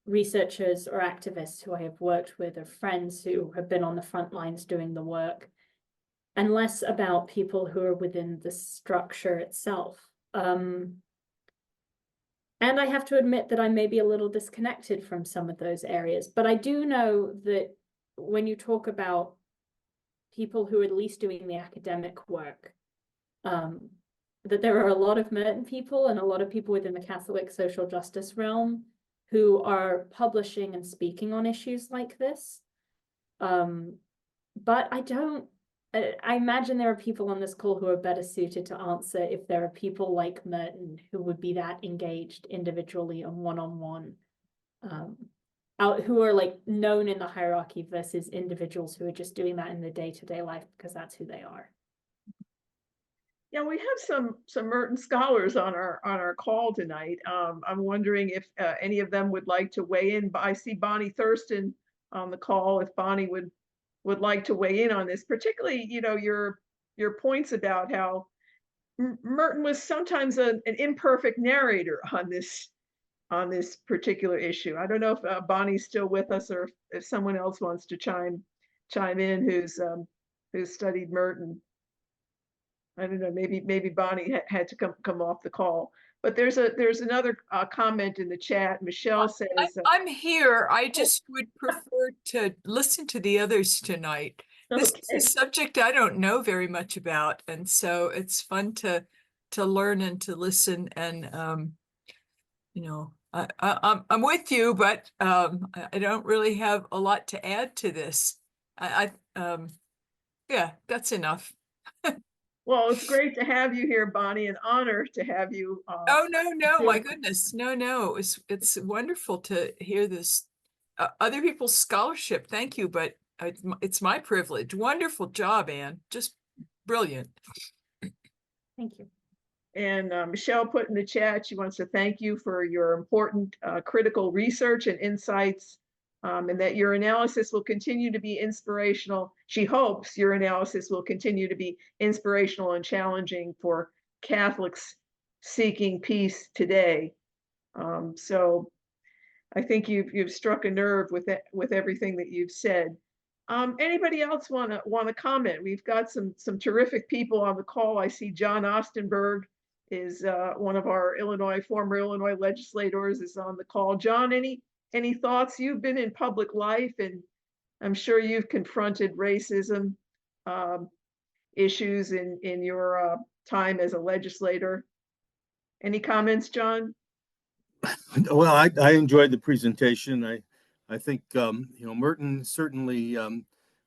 S3: researchers or activists who I have worked with, or friends who have been on the front lines doing the work, and less about people who are within the structure itself. And I have to admit that I may be a little disconnected from some of those areas, but I do know that when you talk about people who are at least doing the academic work, that there are a lot of Merton people and a lot of people within the Catholic social justice realm who are publishing and speaking on issues like this. But I imagine there are people on this call who are better suited to answer if there are people like Merton who would be that engaged individually and one-on-one, who are like known in the hierarchy versus individuals who are just doing that in their day-to-day life because that's who they are.
S2: Yeah, we have some Merton scholars on our call tonight. I'm wondering if any of them would like to weigh in. I see Bonnie Thurston on the call. If Bonnie would like to weigh in on this, particularly, your points about how Merton was sometimes an imperfect narrator on this particular issue. I don't know if Bonnie's still with us, or if someone else wants to chime in who's studied Merton. I don't know, maybe Bonnie had to come off the call. But there's another comment in the chat. Michelle says,
S8: I'm here. I just would prefer to listen to the others tonight. This is a subject I don't know very much about, and so it's fun to learn and to listen. And I'm with you, but I don't really have a lot to add to this. Yeah, that's enough.
S2: well, it's great to have you here, Bonnie. An honor to have you.
S8: Oh, no, my goodness. No. It's wonderful to hear this, other people's scholarship. Thank you, but it's my privilege. Wonderful job, Anne. Just brilliant.
S3: Thank you.
S2: And Michelle put in the chat, she wants to thank you for your important critical research and insights, and that your analysis will continue to be inspirational. She hopes your analysis will continue to be inspirational and challenging for Catholics seeking peace today. So I think you've struck a nerve with everything that you've said. Anybody else want to comment? We've got some terrific people on the call. I see John Ostenberg is one of our former Illinois legislators is on the call. John, any thoughts? You've been in public life, and I'm sure you've confronted racism issues in your time as a legislator. Any comments, John?
S9: Well, I enjoyed the presentation. I think Merton certainly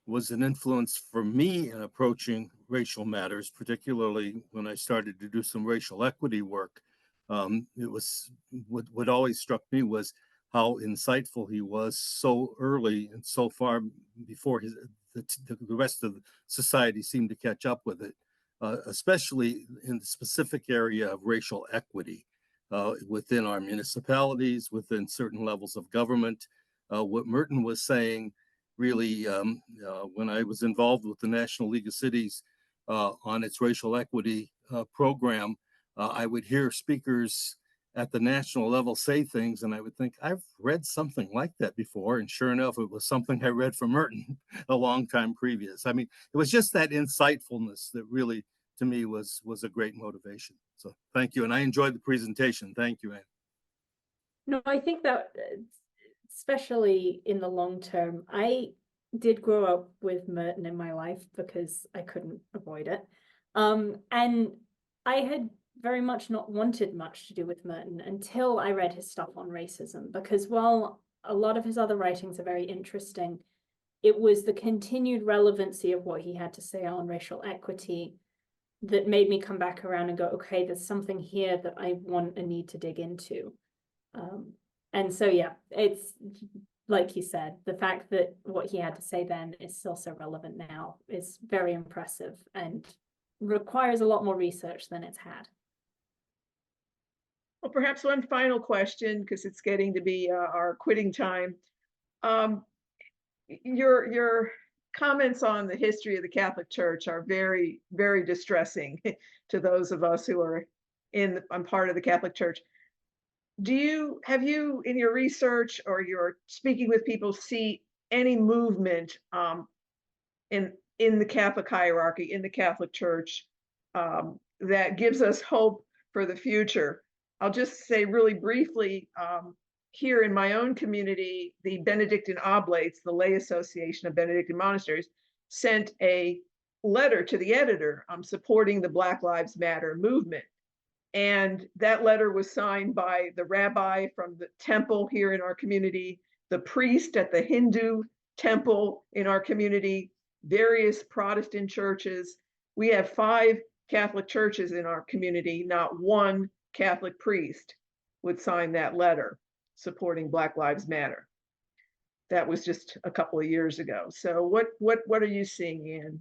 S9: was an influence for me in approaching racial matters, particularly when I started to do some racial equity work. It was what always struck me was how insightful he was so early and so far before the rest of society seemed to catch up with it. especially in the specific area of racial equity within our municipalities, within certain levels of government. What Merton was saying really, when I was involved with the National League of Cities on its racial equity program, I would hear speakers at the national level say things, and I would think, I've read something like that before. And sure enough, it was something I read from Merton a long time previous. I mean, it was just that insightfulness that really, to me, was a great motivation. So thank you. And I enjoyed the presentation. Thank you, Anne.
S3: No, I think that especially in the long term, I did grow up with Merton in my life because I couldn't avoid it. And I had very much not wanted much to do with Merton until I read his stuff on racism, because while a lot of his other writings are very interesting, it was the continued relevancy of what he had to say on racial equity that made me come back around and go, okay, there's something here that I want and need to dig into. And so, yeah, it's like you said, the fact that what he had to say then is still so relevant now is very impressive and requires a lot more research than it's had.
S2: Well, perhaps one final question, because it's getting to be our quitting time. Your comments on the history of the Catholic Church are very, very distressing to those of us who are I'm part of the Catholic Church. Have you in your research or your speaking with people see any movement in the Catholic hierarchy, in the Catholic Church, that gives us hope for the future? I'll just say really briefly, here in my own community, the Benedictine Oblates, the Lay Association of Benedictine Monasteries, sent a letter to the editor supporting the Black Lives Matter movement. And that letter was signed by the rabbi from the temple here in our community, the priest at the Hindu temple in our community, various Protestant churches. We have 5 Catholic churches in our community, not one Catholic priest would sign that letter supporting Black Lives Matter. That was just a couple of years ago. So what are you seeing,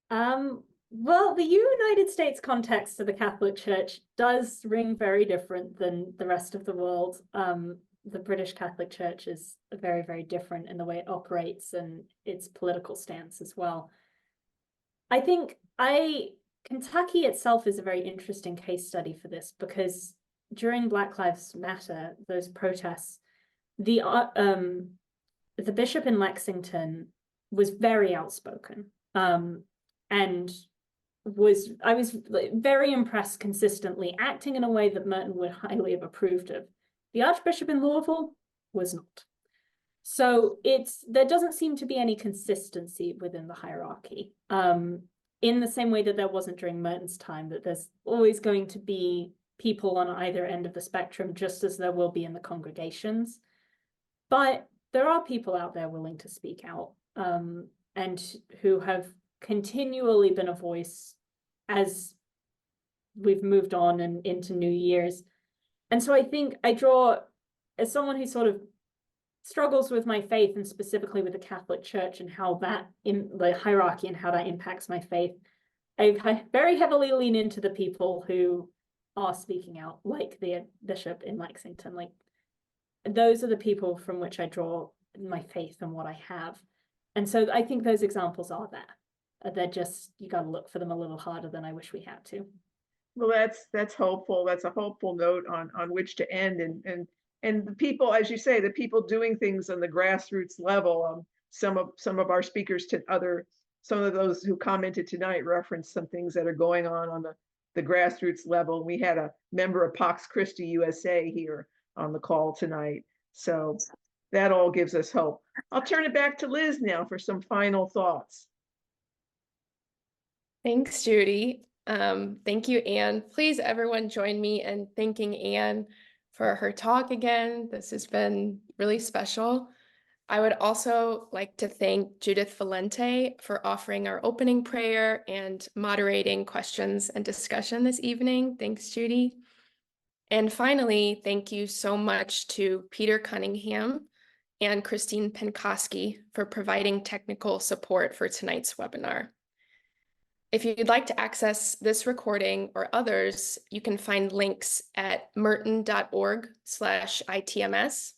S2: Anne?
S3: Well, the United States context of the Catholic Church does ring very different than the rest of the world. The British Catholic Church is very, very different in the way it operates and its political stance as well. I think Kentucky itself is a very interesting case study for this, because during Black Lives Matter, those protests, the bishop in Lexington was very outspoken, and I was very impressed consistently, acting in a way that Merton would highly have approved of. The Archbishop in Louisville was not. So there doesn't seem to be any consistency within the hierarchy. In the same way that there wasn't during Merton's time, that there's always going to be people on either end of the spectrum, just as there will be in the congregations. But there are people out there willing to speak out, and who have continually been a voice as we've moved on and into new years. And so I think I draw, as someone who sort of struggles with my faith, and specifically with the Catholic Church and how that, in the hierarchy and how that impacts my faith, I very heavily lean into the people who are speaking out, like the bishop in Lexington. Like, those are the people from which I draw my faith and what I have. And so I think those examples are there. They're just, you got to look for them a little harder than I wish we had to.
S2: Well, that's hopeful. That's a hopeful note on which to end. And the people, as you say, the people doing things on the grassroots level. Some of our speakers some of those who commented tonight referenced some things that are going on the grassroots level. We had a member of Pax Christi USA here on the call tonight. So that all gives us hope. I'll turn it back to Liz now for some final thoughts.
S1: Thanks, Judy. Thank you, Anne. Please, everyone, join me in thanking Anne for her talk again. This has been really special. I would also like to thank Judith Valente for offering our opening prayer and moderating questions and discussion this evening. Thanks, Judy. And finally, thank you so much to Peter Cunningham and Christine Penkoski for providing technical support for tonight's webinar. If you'd like to access this recording or others, you can find links at merton.org/ITMS.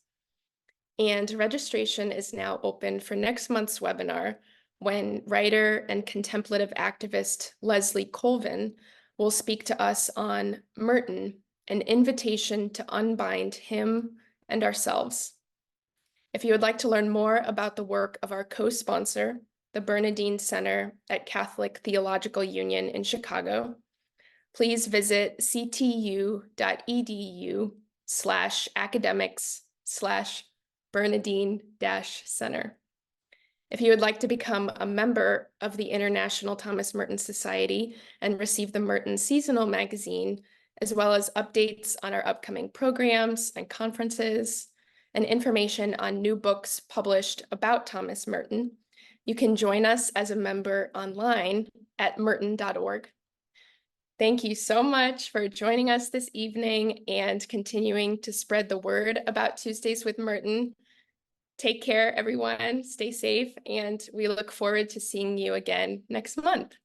S1: And registration is now open for next month's webinar, when writer and contemplative activist Leslie Colvin will speak to us on Merton, an invitation to unbind him and ourselves. If you would like to learn more about the work of our co-sponsor, the Bernardine Center at Catholic Theological Union in Chicago, please visit ctu.edu/academics/Bernardine-Center. If you would like to become a member of the International Thomas Merton Society and receive the Merton Seasonal Magazine, as well as updates on our upcoming programs and conferences, and information on new books published about Thomas Merton, you can join us as a member online at merton.org. Thank you so much for joining us this evening and continuing to spread the word about Tuesdays with Merton. Take care, everyone. Stay safe, and we look forward to seeing you again next month.